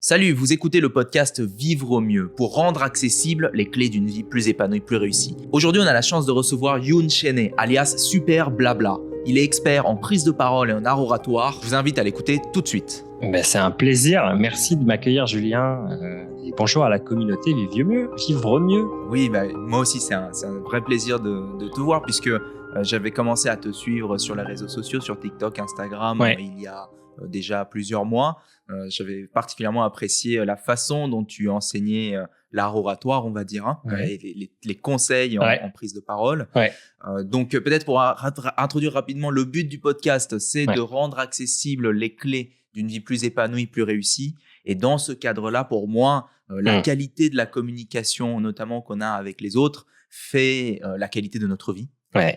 Salut, vous écoutez le podcast Vivre au mieux pour rendre accessibles les clés d'une vie plus épanouie, plus réussie. Aujourd'hui, on a la chance de recevoir Youn Chene, alias Super Blabla. Il est expert en prise de parole et en art oratoire. Je vous invite à l'écouter tout de suite. C'est un plaisir. Merci de m'accueillir, Julien. Et bonjour à la communauté Vivre mieux. Oui, moi aussi, c'est un vrai plaisir de te voir puisque j'avais commencé à te suivre sur les réseaux sociaux, sur TikTok, Instagram, il y a déjà plusieurs mois. J'avais particulièrement apprécié la façon dont tu enseignais l'art oratoire, on va dire, et les conseils en prise de parole. Donc, peut-être pour introduire rapidement, le but du podcast, c'est de rendre accessibles les clés d'une vie plus épanouie, plus réussie. Et dans ce cadre-là, pour moi, la qualité de la communication, notamment qu'on a avec les autres, fait la qualité de notre vie.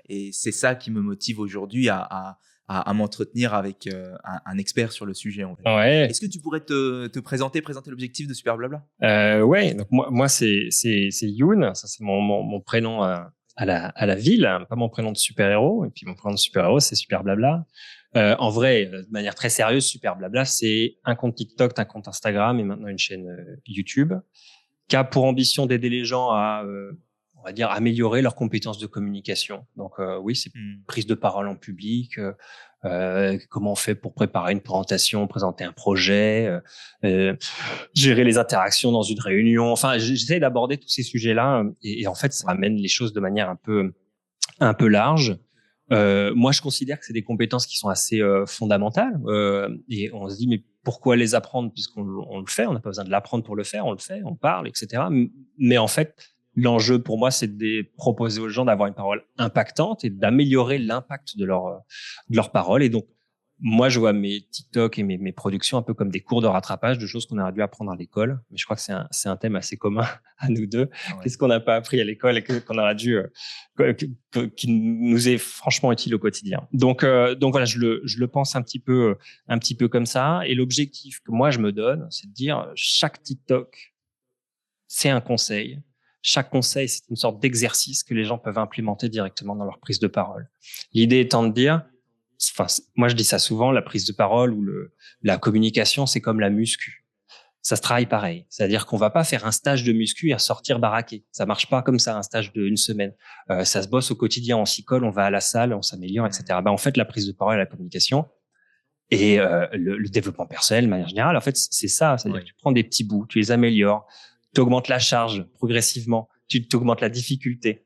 Et c'est ça qui me motive aujourd'hui à m'entretenir avec un expert sur le sujet. En fait. Est-ce que tu pourrais te présenter l'objectif de Super Blabla? Donc moi c'est Youn, ça c'est mon prénom à la ville, pas mon prénom de super-héros. Et puis mon prénom de super-héros, c'est Super Blabla. En vrai, de manière très sérieuse, Super Blabla, c'est un compte TikTok, un compte Instagram et maintenant une chaîne YouTube qui a pour ambition d'aider les gens à on va dire améliorer leurs compétences de communication. Donc oui, c'est prise de parole en public, comment on fait pour préparer une présentation, présenter un projet, gérer les interactions dans une réunion. Enfin, j'essaie d'aborder tous ces sujets-là et en fait, ça amène les choses de manière un peu large. Moi, je considère que c'est des compétences qui sont assez fondamentales et on se dit mais pourquoi les apprendre puisqu'on le fait, on n'a pas besoin de l'apprendre pour le faire, on le fait, on parle, etc. Mais en fait, l'enjeu pour moi, c'est de proposer aux gens d'avoir une parole impactante et d'améliorer l'impact de leur parole. Et donc, moi, je vois mes TikTok et mes productions un peu comme des cours de rattrapage de choses qu'on aurait dû apprendre à l'école. Mais je crois que c'est un thème assez commun à nous deux. Qu'est-ce qu'on n'a pas appris à l'école et qu'on aurait dû, qui nous est franchement utile au quotidien. Donc voilà, je le pense un petit peu comme ça. Et l'objectif que moi je me donne, c'est de dire chaque TikTok, c'est un conseil. Chaque conseil, c'est une sorte d'exercice que les gens peuvent implémenter directement dans leur prise de parole. L'idée étant de dire, moi je dis ça souvent, la prise de parole ou la communication, c'est comme la muscu. Ça se travaille pareil. C'est-à-dire qu'on va pas faire un stage de muscu et ressortir baraqué. Ça marche pas comme ça, un stage d'une semaine. Ça se bosse au quotidien, on s'y colle, on va à la salle, on s'améliore, etc. En fait, la prise de parole et la communication et le développement personnel, de manière générale, en fait, c'est ça. C'est-à-dire que tu prends des petits bouts, tu les améliores, tu augmentes la charge progressivement, tu augmentes la difficulté.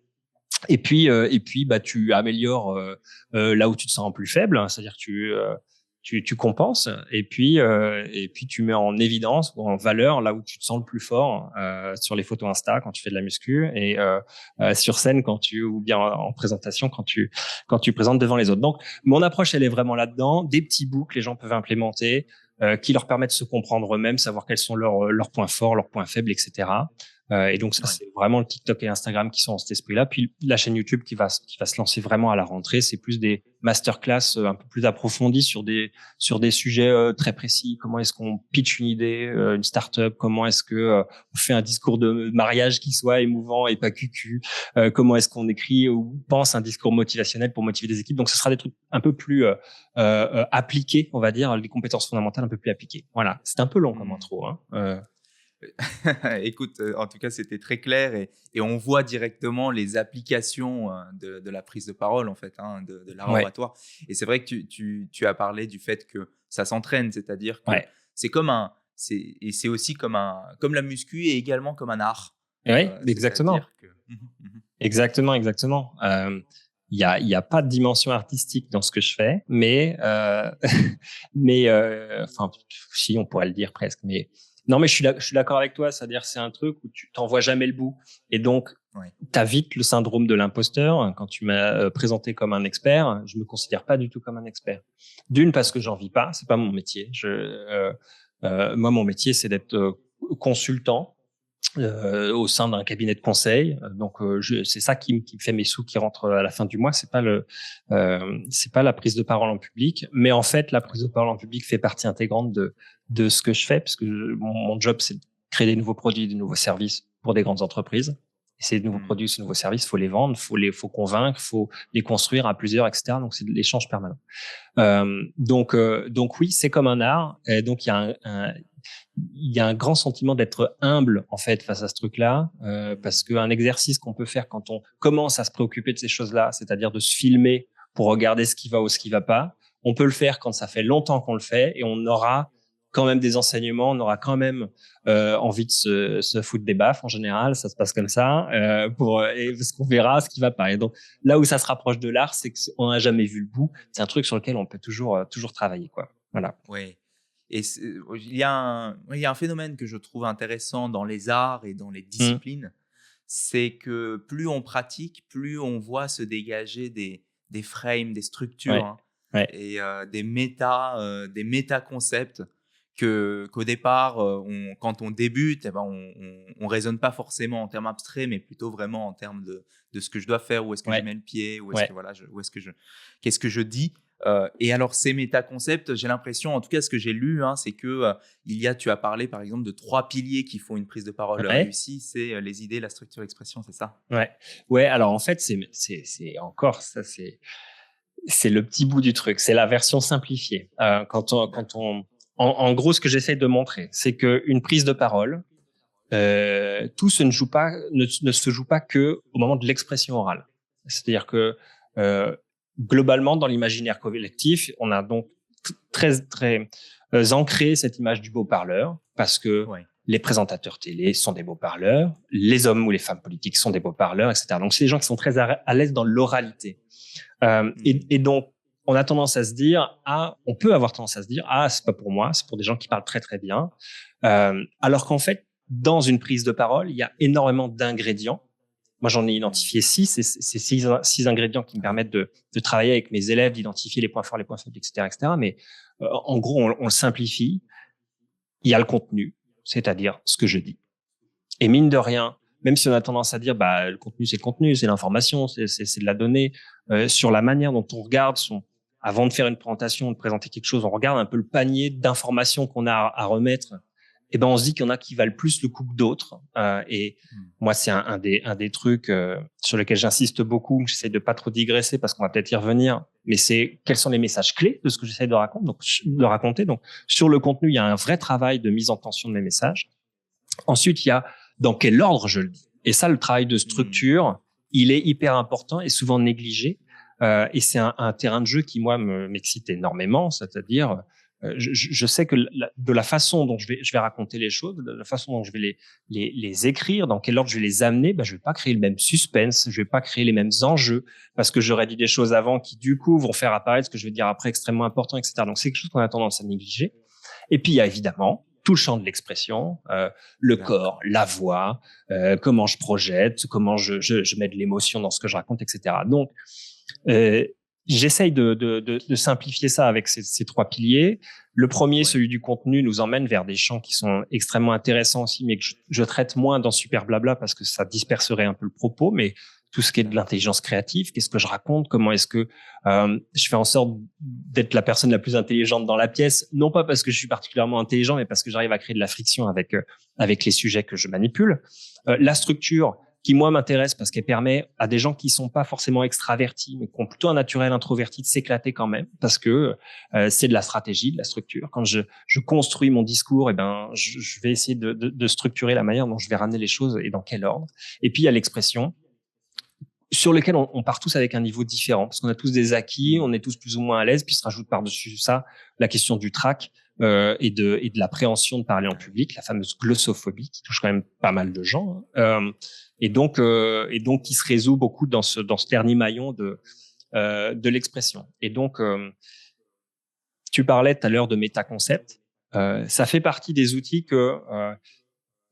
Et puis tu améliores là où tu te sens plus faible, hein, c'est-à-dire que tu compenses et puis tu mets en évidence ou en valeur là où tu te sens le plus fort sur les photos Insta quand tu fais de la muscu et sur scène ou bien en présentation quand tu présentes devant les autres. Donc mon approche elle est vraiment là-dedans, des petits bouts que les gens peuvent implémenter qui leur permettent de se comprendre eux-mêmes, savoir quels sont leurs points forts, leurs points faibles, etc. Et donc ça, c'est vraiment le TikTok et Instagram qui sont dans cet esprit-là. Puis la chaîne YouTube qui va se lancer vraiment à la rentrée, c'est plus des masterclass un peu plus approfondies sur des sujets très précis. Comment est-ce qu'on pitch une idée, une startup? Comment est-ce que on fait un discours de mariage qui soit émouvant et pas cucu? Comment est-ce qu'on écrit ou pense un discours motivationnel pour motiver des équipes? Donc ce sera des trucs un peu plus appliqués, on va dire, des compétences fondamentales un peu plus appliquées. Voilà, c'est un peu long comme intro, hein. Écoute, en tout cas, c'était très clair et on voit directement les applications de la prise de parole, en fait, de l'art oratoire. Et c'est vrai que tu as parlé du fait que ça s'entraîne, c'est-à-dire que c'est c'est aussi comme la muscu et également comme un art. Oui, exactement. Exactement. Il y a pas de dimension artistique dans ce que je fais, mais enfin, si on pourrait le dire presque, mais non, mais je suis d'accord avec toi. C'est-à-dire, c'est un truc où tu t'en vois jamais le bout. Et donc, t'as vite le syndrome de l'imposteur. Quand tu m'as présenté comme un expert, je me considère pas du tout comme un expert. D'une, parce que j'en vis pas. C'est pas mon métier. Moi, mon métier, c'est d'être consultant au sein d'un cabinet de conseil. Donc, c'est ça qui me fait mes sous qui rentrent à la fin du mois. C'est pas la prise de parole en public. Mais en fait, la prise de parole en public fait partie intégrante de ce que je fais, parce que mon job, c'est de créer des nouveaux produits, des nouveaux services pour des grandes entreprises. Et ces nouveaux produits, ces nouveaux services, faut les vendre, faut convaincre, faut les construire à plusieurs, etc. Donc, c'est de l'échange permanent. Donc oui, c'est comme un art. Et donc, il y a y a un grand sentiment d'être humble en fait face à ce truc-là, parce qu'un exercice qu'on peut faire quand on commence à se préoccuper de ces choses-là, c'est-à-dire de se filmer pour regarder ce qui va ou ce qui va pas, on peut le faire quand ça fait longtemps qu'on le fait et on aura quand même des enseignements, on aura quand même envie de se foutre des baffes en général, ça se passe comme ça, parce qu'on verra ce qui va pas. Et donc là où ça se rapproche de l'art, c'est qu'on n'a jamais vu le bout. C'est un truc sur lequel on peut toujours travailler, quoi. Voilà. Oui. Et il y a un phénomène que je trouve intéressant dans les arts et dans les disciplines, c'est que plus on pratique, plus on voit se dégager des frames, des structures, et des méta-concepts qu'au départ, quand on débute, on raisonne pas forcément en termes abstraits, mais plutôt vraiment en termes de ce que je dois faire, où est-ce que je mets le pied, qu'est-ce que je dis. Et alors, ces méta-concepts, j'ai l'impression, en tout cas, ce que j'ai lu, c'est que tu as parlé par exemple de 3 piliers qui font une prise de parole réussie, c'est les idées, la structure, l'expression, c'est ça? Ouais. Alors en fait, c'est encore ça, c'est le petit bout du truc, c'est la version simplifiée. En gros, ce que j'essaie de montrer, c'est que une prise de parole, tout ne se joue pas que au moment de l'expression orale. C'est-à-dire que globalement, dans l'imaginaire collectif, on a donc très ancré cette image du beau parleur, parce que les présentateurs télé sont des beaux parleurs, les hommes ou les femmes politiques sont des beaux parleurs, etc. Donc, c'est des gens qui sont très à l'aise dans l'oralité. Et donc, on a tendance à se dire, on peut avoir tendance à se dire, c'est pas pour moi, c'est pour des gens qui parlent très très bien. Alors qu'en fait, dans une prise de parole, il y a énormément d'ingrédients. Moi, j'en ai identifié 6, et c'est 6 ingrédients qui me permettent de travailler avec mes élèves, d'identifier les points forts, les points faibles, etc., etc. Mais en gros, on le simplifie. Il y a le contenu, c'est-à-dire ce que je dis. Et mine de rien, même si on a tendance à dire, le contenu, c'est le contenu, c'est l'information, c'est de la donnée, sur la manière dont on regarde avant de faire une présentation, de présenter quelque chose, on regarde un peu le panier d'informations qu'on a à remettre. Et on se dit qu'il y en a qui valent plus le coup que d'autres. Et moi, c'est un des trucs sur lesquels j'insiste beaucoup. J'essaie de pas trop digresser parce qu'on va peut-être y revenir. Mais c'est quels sont les messages clés de ce que j'essaie de raconter. Donc, sur le contenu, il y a un vrai travail de mise en tension de mes messages. Ensuite, il y a dans quel ordre je le dis. Et ça, le travail de structure, il est hyper important et souvent négligé. Et c'est un terrain de jeu qui, moi, m'excite énormément. C'est-à-dire, je sais que de la façon dont je vais raconter les choses, de la façon dont je vais les écrire, dans quel ordre je vais les amener, je vais pas créer le même suspense, je vais pas créer les mêmes enjeux, parce que j'aurais dit des choses avant qui, du coup, vont faire apparaître ce que je vais dire après extrêmement important, etc. Donc, c'est quelque chose qu'on a tendance à négliger. Et puis, il y a évidemment tout le champ de l'expression, le corps, la voix, comment je projette, comment je mets de l'émotion dans ce que je raconte, etc. Donc, j'essaye de simplifier ça avec ces 3 piliers. Le premier, celui du contenu, nous emmène vers des champs qui sont extrêmement intéressants aussi, mais que je traite moins dans Super Blabla parce que ça disperserait un peu le propos. Mais tout ce qui est de l'intelligence créative, qu'est-ce que je raconte, comment est-ce que je fais en sorte d'être la personne la plus intelligente dans la pièce, non pas parce que je suis particulièrement intelligent, mais parce que j'arrive à créer de la friction avec les sujets que je manipule. La structure, qui moi m'intéresse parce qu'elle permet à des gens qui sont pas forcément extravertis, mais qui ont plutôt un naturel introverti de s'éclater quand même, parce que c'est de la stratégie, de la structure. Quand je construis mon discours, je vais essayer de structurer la manière dont je vais ramener les choses et dans quel ordre. Et puis il y a l'expression, sur lequel on part tous avec un niveau différent, parce qu'on a tous des acquis, on est tous plus ou moins à l'aise, puis se rajoute par-dessus ça la question du trac et de l'appréhension de parler en public, la fameuse glossophobie qui touche quand même pas mal de gens, et donc qui se résout beaucoup dans ce dernier maillon de l'expression. Et donc, tu parlais tout à l'heure de métaconcept, ça fait partie des outils que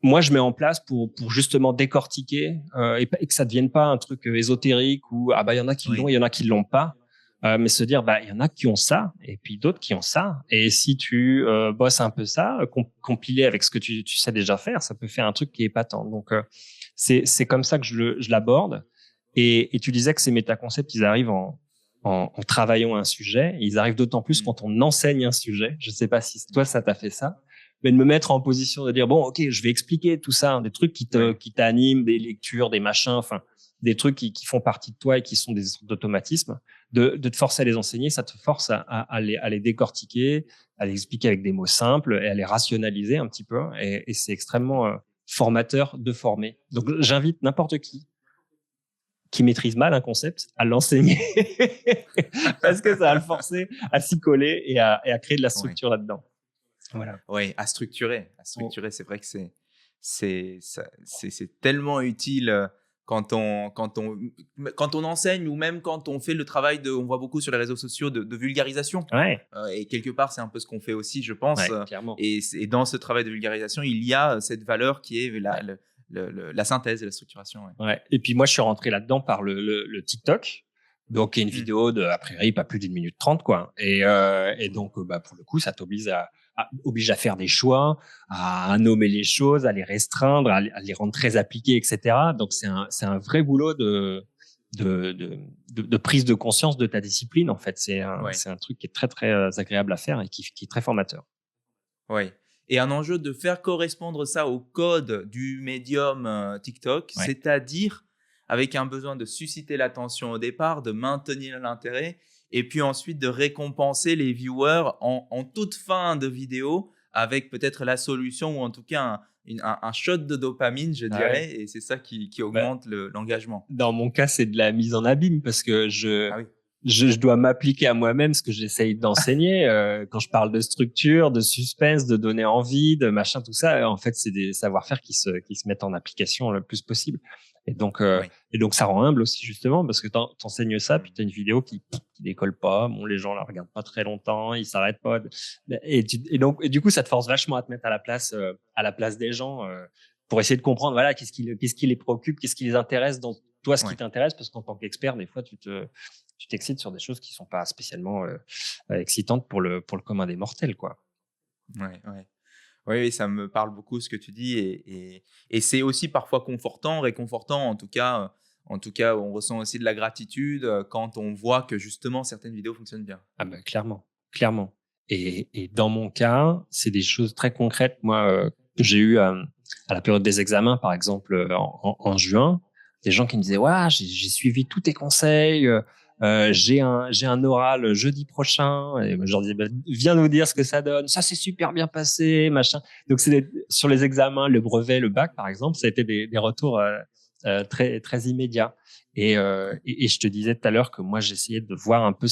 moi, je mets en place pour justement décortiquer et que ça devienne pas un truc ésotérique où il y en a qui l'ont, il y en a qui l'ont pas, mais se dire il y en a qui ont ça et puis d'autres qui ont ça. Et si tu bosses un peu ça, compilé avec ce que tu sais déjà faire, ça peut faire un truc qui est épatant. Donc c'est comme ça que je l'aborde. Et tu disais que ces métaconcepts, ils arrivent en travaillant un sujet. Ils arrivent d'autant plus quand on enseigne un sujet. Je sais pas si toi ça t'a fait ça. Mais de me mettre en position de dire ok, je vais expliquer tout ça, des trucs qui t'animent, des lectures, des machins, enfin des trucs qui font partie de toi et qui sont des sortes d'automatismes. de te forcer à les enseigner, ça te force à les décortiquer, à les expliquer avec des mots simples et à les rationaliser un petit peu. Et c'est extrêmement formateur de former. Donc, j'invite n'importe qui maîtrise mal un concept à l'enseigner parce que ça va le forcer à s'y coller et à créer de la structure là-dedans. Voilà. Oui, à structurer. C'est vrai que c'est tellement utile quand on enseigne ou même quand on fait le travail on voit beaucoup sur les réseaux sociaux de vulgarisation. Ouais. Et quelque part, c'est un peu ce qu'on fait aussi, je pense. Ouais, clairement. Et dans ce travail de vulgarisation, il y a cette valeur qui est la synthèse et la structuration. Ouais. Ouais. Et puis moi, je suis rentré là-dedans par le TikTok. Donc, il y a une vidéo de, a priori, pas plus d'une minute 30, quoi. Et donc, pour le coup, ça t'oblige à faire des choix, à nommer les choses, à les restreindre, à les rendre très appliquées, etc. Donc, c'est un vrai boulot de prise de conscience de ta discipline, en fait. C'est un truc qui est très, très agréable à faire et qui est très formateur. Oui. Et un enjeu de faire correspondre ça au code du médium TikTok, c'est-à-dire avec un besoin de susciter l'attention au départ, de maintenir l'intérêt et puis ensuite de récompenser les viewers en toute fin de vidéo avec peut-être la solution ou en tout cas un shot de dopamine, je dirais, et c'est ça qui augmente l'engagement. Dans mon cas, c'est de la mise en abîme parce que je dois m'appliquer à moi-même ce que j'essaye d'enseigner. Quand je parle de structure, de suspense, de donner envie, de machin, tout ça, en fait, c'est des savoir-faire qui se mettent en application le plus possible. Et donc ça rend humble aussi, justement, parce que t'enseignes ça, puis t'as une vidéo qui décolle pas. Bon, les gens la regardent pas très longtemps, ils s'arrêtent pas. Et du coup, ça te force vachement à te mettre à la place des gens, pour essayer de comprendre, voilà, qu'est-ce qui les préoccupe, qu'est-ce qui les intéresse dans toi, ce qui t'intéresse, parce qu'en tant qu'expert, des fois, tu t'excites sur des choses qui sont pas spécialement excitantes pour le commun des mortels, quoi. Ouais. Oui, ça me parle beaucoup ce que tu dis et c'est aussi parfois réconfortant en tout cas, on ressent aussi de la gratitude quand on voit que justement certaines vidéos fonctionnent bien. Ah ben clairement. Et dans mon cas, c'est des choses très concrètes. Moi, que j'ai eu à la période des examens, par exemple, en juin, des gens qui me disaient ouais, j'ai suivi tous tes conseils. J'ai un oral jeudi prochain et je leur dis viens nous dire ce que ça donne, ça s'est super bien passé, machin. Donc c'est sur les examens, le brevet, le bac par exemple, ça a été des retours très très immédiats et je te disais tout à l'heure que moi j'essayais de voir un peu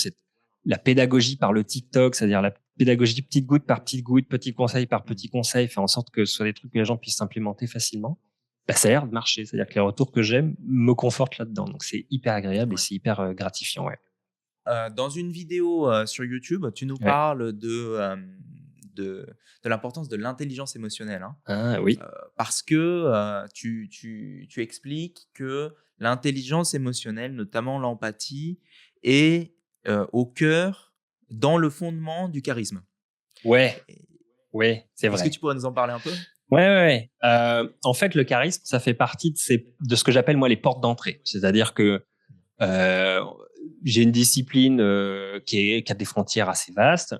la pédagogie par le TikTok, c'est-à-dire la pédagogie petite goutte par petite goutte, petit conseil par petit conseil, faire en sorte que ce soit des trucs que les gens puissent implémenter facilement. Ça a l'air de marcher. C'est-à-dire que les retours que j'aime me confortent là-dedans. Donc, c'est hyper agréable et c'est hyper gratifiant. Ouais. Dans une vidéo sur YouTube, tu nous parles de l'importance de l'intelligence émotionnelle. Hein. Ah oui. Parce que tu expliques que l'intelligence émotionnelle, notamment l'empathie, est au cœur, dans le fondement du charisme. Ouais, c'est vrai. Est-ce que tu pourrais nous en parler un peu ? Ouais. En fait, le charisme, ça fait partie de ce que j'appelle moi les portes d'entrée. C'est-à-dire que j'ai une discipline qui a des frontières assez vastes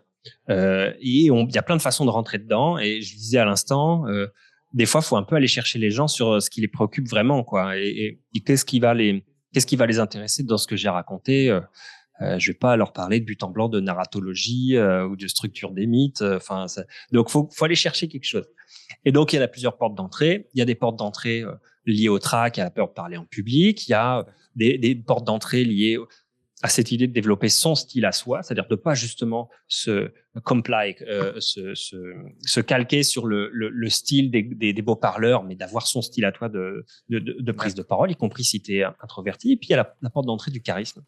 et il y a plein de façons de rentrer dedans. Et je disais à l'instant, des fois, faut un peu aller chercher les gens sur ce qui les préoccupe vraiment, quoi. Et qu'est-ce qui va les intéresser dans ce que j'ai raconté. Je vais pas leur parler de but en blanc de narratologie ou de structure des mythes. Donc faut aller chercher quelque chose. Et donc il y a plusieurs portes d'entrée. Il y a des portes d'entrée liées au trac, à la peur de parler en public. Il y a des portes d'entrée liées à cette idée de développer son style à soi, c'est-à-dire de pas justement se calquer sur le style des beaux parleurs, mais d'avoir son style à toi de prise de parole, y compris si tu es introverti. Et puis il y a la porte d'entrée du charisme,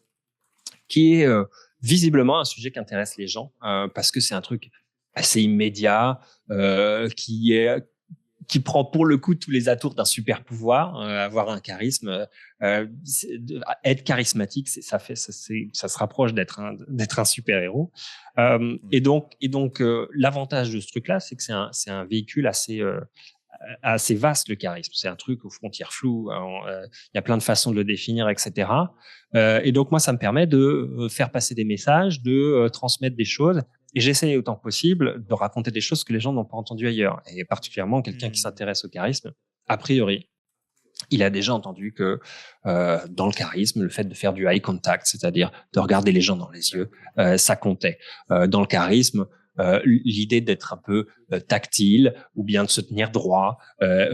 qui est visiblement un sujet qui intéresse les gens parce que c'est un truc assez immédiat qui prend pour le coup tous les atours d'un super pouvoir. Avoir un charisme, être charismatique, ça se rapproche d'être un super héros. Et donc l'avantage de ce truc-là, c'est que c'est un véhicule assez vaste, le charisme. C'est un truc aux frontières floues. Il y a plein de façons de le définir, etc. Et donc, moi, ça me permet de faire passer des messages, de transmettre des choses. Et j'essaie autant que possible de raconter des choses que les gens n'ont pas entendues ailleurs. Et particulièrement, quelqu'un qui s'intéresse au charisme, a priori, il a déjà entendu que dans le charisme, le fait de faire du eye contact, c'est-à-dire de regarder les gens dans les yeux, ça comptait. Dans le charisme, l'idée d'être un peu tactile ou bien de se tenir droit,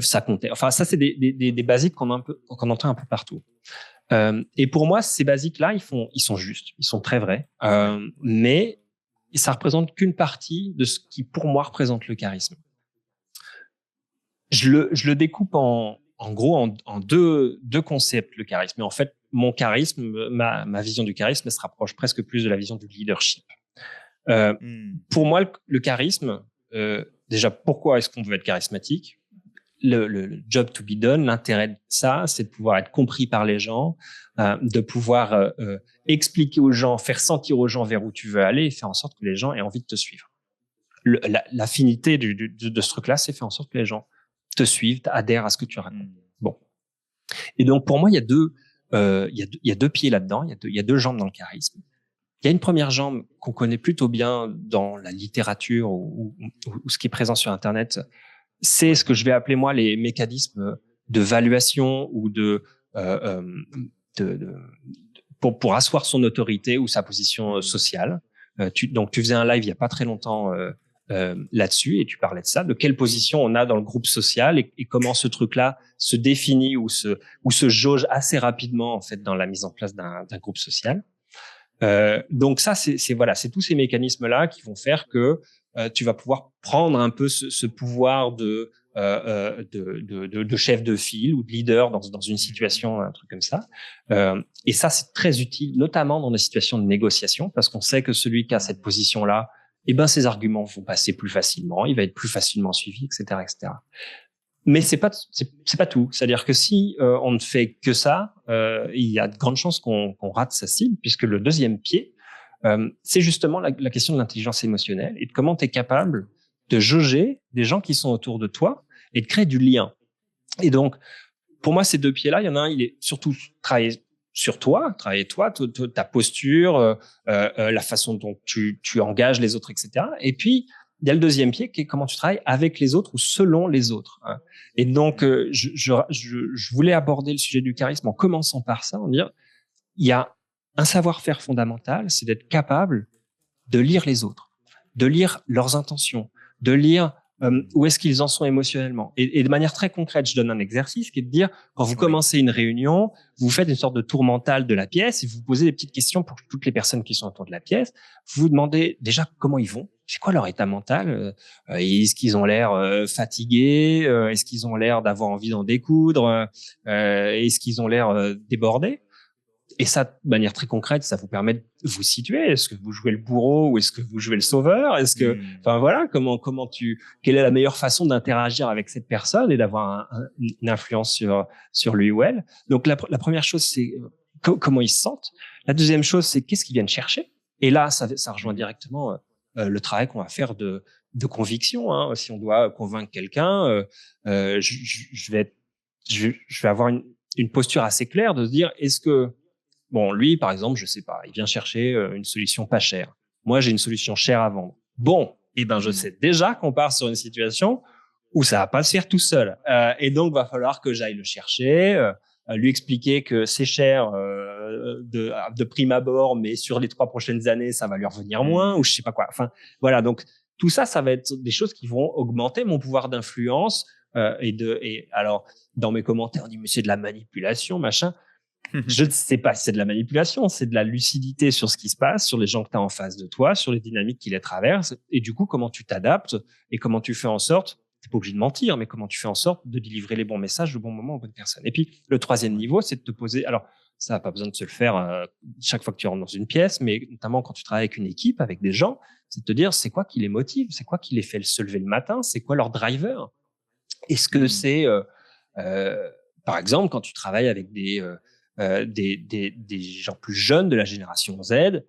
ça comptait. Enfin, ça, c'est des basiques qu'on entend un peu partout. Et pour moi, ces basiques-là, ils sont justes, ils sont très vrais, mais ça représente qu'une partie de ce qui, pour moi, représente le charisme. Je le découpe en gros en deux concepts, le charisme. Mais en fait, mon charisme, ma vision du charisme, elle se rapproche presque plus de la vision du leadership. Pour moi, le charisme, déjà, pourquoi est-ce qu'on veut être charismatique? Le job to be done, l'intérêt de ça, c'est de pouvoir être compris par les gens, de pouvoir expliquer aux gens, faire sentir aux gens vers où tu veux aller et faire en sorte que les gens aient envie de te suivre. L'affinité de ce truc-là, c'est faire en sorte que les gens te suivent, adhèrent à ce que tu racontes. Bon. Et donc, pour moi, il y a deux pieds là-dedans, il y a deux jambes dans le charisme. Il y a une première jambe qu'on connaît plutôt bien dans la littérature ou ce qui est présent sur Internet. C'est ce que je vais appeler, moi, les mécanismes de valuation ou pour asseoir son autorité ou sa position sociale. Donc, tu faisais un live il y a pas très longtemps là-dessus et tu parlais de ça, de quelle position on a dans le groupe social et comment ce truc-là se définit ou se jauge assez rapidement en fait dans la mise en place d'un groupe social. Donc ça, c'est tous ces mécanismes-là qui vont faire que tu vas pouvoir prendre un peu ce pouvoir de chef de file ou de leader dans une situation, un truc comme ça. Et ça, c'est très utile, notamment dans des situations de négociation, parce qu'on sait que celui qui a cette position-là, eh ben, ses arguments vont passer plus facilement, il va être plus facilement suivi, etc., etc. Mais c'est pas tout. C'est-à-dire que si on ne fait que ça, il y a de grandes chances qu'on rate sa cible, puisque le deuxième pied, c'est justement la question de l'intelligence émotionnelle et de comment tu es capable de jauger des gens qui sont autour de toi et de créer du lien. Et donc, pour moi, ces deux pieds-là, il y en a un, il est surtout travailler sur toi, ta posture, la façon dont tu engages les autres, etc. Et puis, il y a le deuxième pied qui est comment tu travailles avec les autres ou selon les autres. Hein. Et donc, je voulais aborder le sujet du charisme en commençant par ça, en dire, il y a un savoir-faire fondamental, c'est d'être capable de lire les autres, de lire leurs intentions, de lire où est-ce qu'ils en sont émotionnellement. Et de manière très concrète, je donne un exercice qui est de dire, quand vous commencez une réunion, vous faites une sorte de tour mental de la pièce et vous posez des petites questions pour toutes les personnes qui sont autour de la pièce. Vous vous demandez déjà comment ils vont, c'est quoi leur état mental, est-ce qu'ils ont l'air fatigués, est-ce qu'ils ont l'air d'avoir envie d'en découdre, est-ce qu'ils ont l'air débordés. Et ça, de manière très concrète, ça vous permet de vous situer. Est-ce que vous jouez le bourreau ou est-ce que vous jouez le sauveur? Est-ce que, enfin voilà, quelle est la meilleure façon d'interagir avec cette personne et d'avoir une influence sur lui ou elle? Donc la première chose, c'est comment ils se sentent. La deuxième chose, c'est qu'est-ce qu'ils viennent chercher. Et là, ça rejoint directement le travail qu'on va faire de conviction. Hein. Si on doit convaincre quelqu'un, je vais avoir une posture assez claire de se dire, est-ce que bon, lui, par exemple, je sais pas, il vient chercher une solution pas chère. Moi, j'ai une solution chère à vendre. Bon, eh ben, je sais déjà qu'on part sur une situation où ça va pas se faire tout seul. Et donc, va falloir que j'aille le chercher, lui expliquer que c'est cher de prime abord, mais sur les 3 prochaines années, ça va lui revenir moins, ou je sais pas quoi. Enfin, voilà. Donc, tout ça, ça va être des choses qui vont augmenter mon pouvoir d'influence. Et alors, dans mes commentaires, on dit, mais c'est de la manipulation, machin. Je ne sais pas si c'est de la manipulation, c'est de la lucidité sur ce qui se passe, sur les gens que tu as en face de toi, sur les dynamiques qui les traversent, et du coup, comment tu t'adaptes et comment tu fais en sorte, tu n'es pas obligé de mentir, mais comment tu fais en sorte de délivrer les bons messages au bon moment aux bonnes personnes. Et puis, le troisième niveau, c'est de te poser, alors, ça n'a pas besoin de se le faire chaque fois que tu rentres dans une pièce, mais notamment quand tu travailles avec une équipe, avec des gens, c'est de te dire, c'est quoi qui les motive, c'est quoi qui les fait se lever le matin, c'est quoi leur driver. Est-ce que c'est, par exemple, quand tu travailles avec des gens plus jeunes de la génération Z,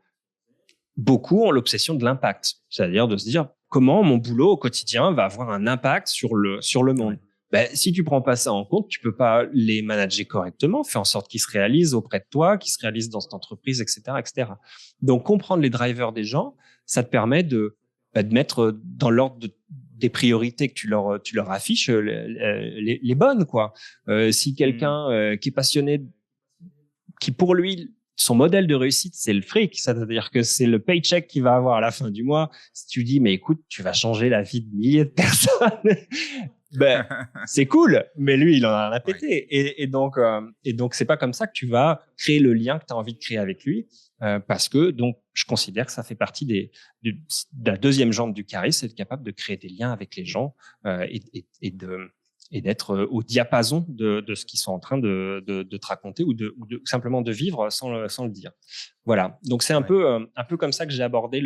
beaucoup ont l'obsession de l'impact, c'est-à-dire de se dire comment mon boulot au quotidien va avoir un impact sur le monde. Ben, si tu prends pas ça en compte, tu peux pas les manager correctement, faire en sorte qu'ils se réalisent auprès de toi, qu'ils se réalisent dans cette entreprise, etc., etc. Donc comprendre les drivers des gens, ça te permet de mettre dans l'ordre des priorités que tu leur affiches, les bonnes, quoi. Si quelqu'un qui est passionné, qui pour lui, son modèle de réussite, c'est le fric, c'est-à-dire que c'est le paycheck qu'il va avoir à la fin du mois. Si tu dis, mais écoute, tu vas changer la vie de milliers de personnes, ben, c'est cool, mais lui, il en a rien à péter. Ouais. Et donc, c'est pas comme ça que tu vas créer le lien que tu as envie de créer avec lui, parce que, donc, je considère que ça fait partie de la deuxième jambe du charisme, c'est être capable de créer des liens avec les gens, et d'être au diapason de ce qu'ils sont en train de te raconter ou de simplement de vivre sans le dire. Voilà. Donc c'est un peu comme ça que j'ai abordé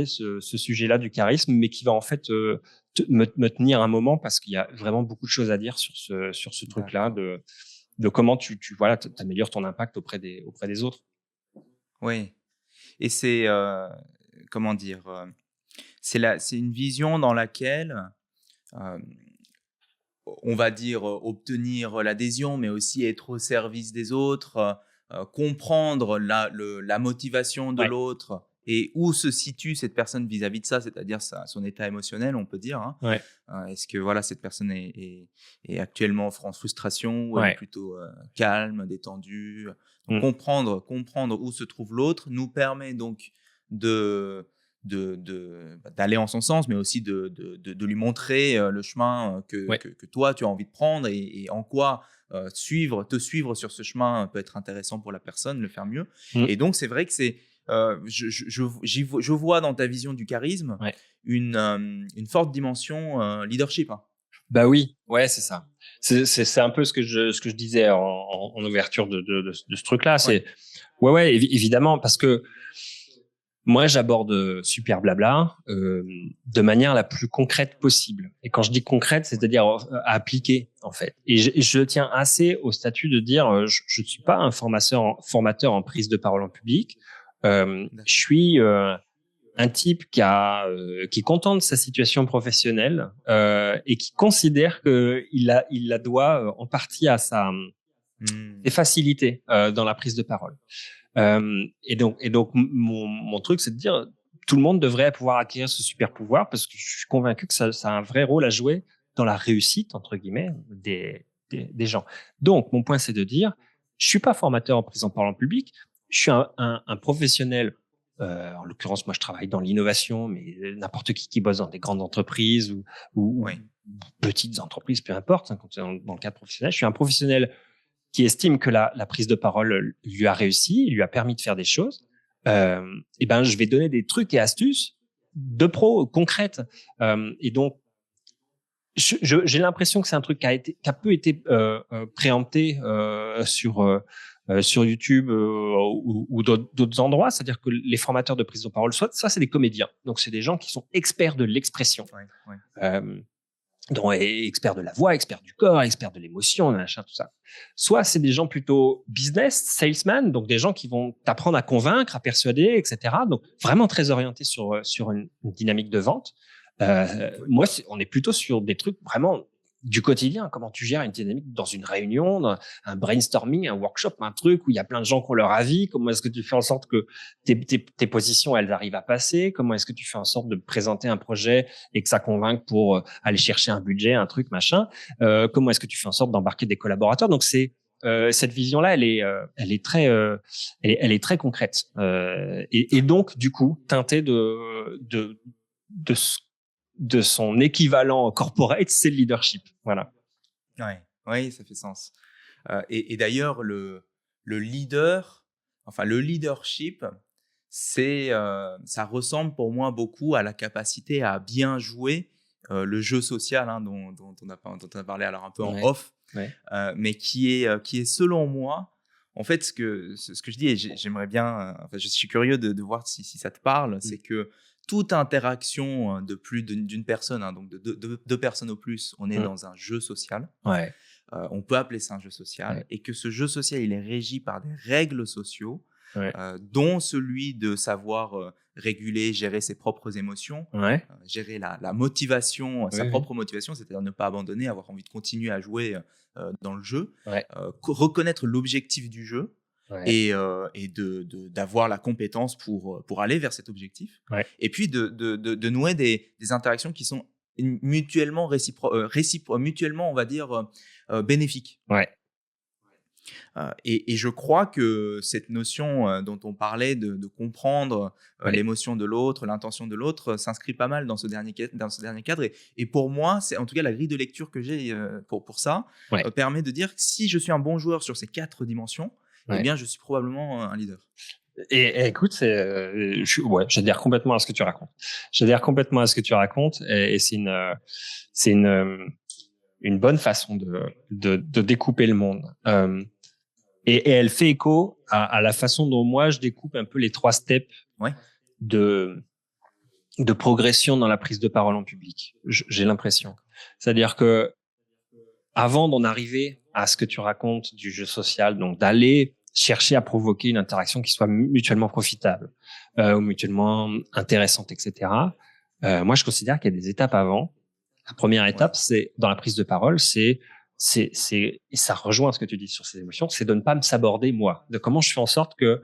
ce sujet-là du charisme, mais qui va en fait me tenir un moment parce qu'il y a vraiment beaucoup de choses à dire sur ce truc-là de comment tu t'améliores ton impact auprès des autres. Oui. Et c'est comment dire, c'est une vision dans laquelle on va dire obtenir l'adhésion, mais aussi être au service des autres, comprendre la motivation de l'autre et où se situe cette personne vis-à-vis de ça, c'est-à-dire son état émotionnel, on peut dire. Hein. Ouais. Est-ce que voilà, cette personne est actuellement en frustration ou elle est plutôt calme, détendue. Donc, comprendre où se trouve l'autre nous permet donc d'aller en son sens, mais aussi de lui montrer le chemin que toi, tu as envie de prendre et en quoi te suivre sur ce chemin peut être intéressant pour la personne, le faire mieux. Et donc, c'est vrai que c'est je vois dans ta vision du charisme une forte dimension leadership. Hein. Bah oui, ouais, c'est ça. C'est un peu ce que je disais en ouverture de ce truc-là. C'est évidemment, parce que moi, j'aborde Super Blabla de manière la plus concrète possible. Et quand je dis concrète, c'est-à-dire à appliquer, en fait. Et je tiens assez au statut de dire, je ne suis pas un formateur en prise de parole en public. Je suis un type qui est content de sa situation professionnelle et qui considère qu'il la doit en partie à ses facilités dans la prise de parole. Et donc mon truc, c'est de dire tout le monde devrait pouvoir acquérir ce super pouvoir parce que je suis convaincu que ça a un vrai rôle à jouer dans la réussite entre guillemets des gens. Donc mon point, c'est de dire je suis pas formateur en prise en parole en public, je suis un professionnel. En l'occurrence, moi, je travaille dans l'innovation, mais n'importe qui bosse dans des grandes entreprises ou petites entreprises, peu importe, hein, quand tu es dans le cadre professionnel, je suis un professionnel qui estime que la prise de parole lui a réussi, lui a permis de faire des choses, et ben je vais donner des trucs et astuces de pro concrètes. Et donc j'ai l'impression que c'est un truc qui a peu été préempté sur YouTube ou d'autres endroits, c'est-à-dire que les formateurs de prise de parole, ça c'est des comédiens, donc c'est des gens qui sont experts de l'expression. Donc experts de la voix, experts du corps, experts de l'émotion, machin, tout ça. Soit c'est des gens plutôt business, salesman, donc des gens qui vont t'apprendre à convaincre, à persuader, etc. Donc vraiment très orientés sur une dynamique de vente. Moi, on est plutôt sur des trucs vraiment du quotidien. Comment tu gères une dynamique dans une réunion, un brainstorming, un workshop, un truc où il y a plein de gens qui ont leur avis. Comment est-ce que tu fais en sorte que tes positions, elles arrivent à passer? Comment est-ce que tu fais en sorte de présenter un projet et que ça convainque pour aller chercher un budget, un truc, machin? Comment est-ce que tu fais en sorte d'embarquer des collaborateurs? Donc cette vision-là, elle est très concrète. Et donc, du coup, teintée de son équivalent corporate, c'est le leadership. Voilà. Oui, ça fait sens. Et d'ailleurs, le leadership, ça ressemble pour moi beaucoup à la capacité à bien jouer le jeu social, hein, dont on a parlé alors un peu en off, mais qui est selon moi, en fait, ce que je dis, et j'aimerais bien, je suis curieux de voir si ça te parle, c'est que toute interaction de plus d'une personne, hein, donc de deux personnes au plus, on est dans un jeu social. On peut appeler ça un jeu social, et que ce jeu social, il est régi par des règles sociaux, dont celui de savoir réguler, gérer ses propres émotions, gérer la motivation, sa propre motivation, c'est-à-dire ne pas abandonner, avoir envie de continuer à jouer dans le jeu, reconnaître l'objectif du jeu, et d'avoir la compétence pour aller vers cet objectif, et puis de nouer des interactions qui sont mutuellement mutuellement, on va dire, bénéfiques. Ouais. Et je crois que cette notion dont on parlait de comprendre l'émotion de l'autre, l'intention de l'autre, s'inscrit pas mal dans ce dernier cadre. Et pour moi, c'est en tout cas la grille de lecture que j'ai pour ça, permet de dire que si je suis un bon joueur sur ces 4 dimensions, eh bien, je suis probablement un leader. Et écoute, j'adhère complètement à ce que tu racontes. Et c'est une bonne façon de découper le monde. Et elle fait écho à la façon dont moi je découpe un peu les 3 steps de progression dans la prise de parole en public. J'ai l'impression. C'est-à-dire que avant d'en arriver à ce que tu racontes du jeu social, donc d'aller chercher à provoquer une interaction qui soit mutuellement profitable ou mutuellement intéressante, etc. Moi, je considère qu'il y a des étapes avant. La première étape, c'est dans la prise de parole, et ça rejoint ce que tu dis sur ces émotions, c'est de ne pas me saborder moi, de comment je fais en sorte que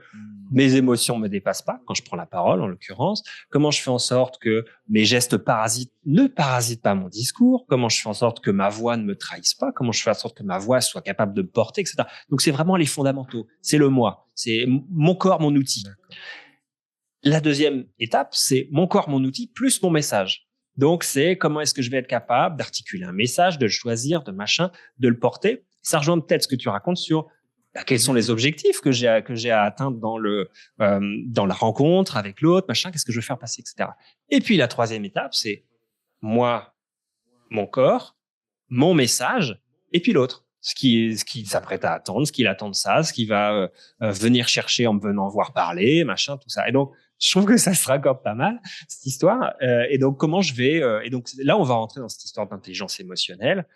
mes émotions me dépassent pas quand je prends la parole, en l'occurrence, comment je fais en sorte que mes gestes ne parasitent pas mon discours, comment je fais en sorte que ma voix ne me trahisse pas, comment je fais en sorte que ma voix soit capable de me porter, etc. Donc c'est vraiment les fondamentaux, c'est le moi, c'est mon corps, mon outil. La deuxième étape, c'est mon corps, mon outil, plus mon message. Donc, c'est comment est-ce que je vais être capable d'articuler un message, de le choisir, de le porter. Ça rejoint peut-être ce que tu racontes sur quels sont les objectifs que j'ai à atteindre dans la rencontre avec l'autre, qu'est-ce que je veux faire passer, etc. Et puis, la troisième étape, c'est moi, mon corps, mon message, et puis l'autre. Ce qui s'apprête à attendre, ce qu'il attend de ça, ce qui va venir chercher en me venant voir parler, tout ça. Et donc, je trouve que ça se raccorde pas mal, cette histoire. Et donc, comment je vais... et donc, là, on va rentrer dans cette histoire d'intelligence émotionnelle.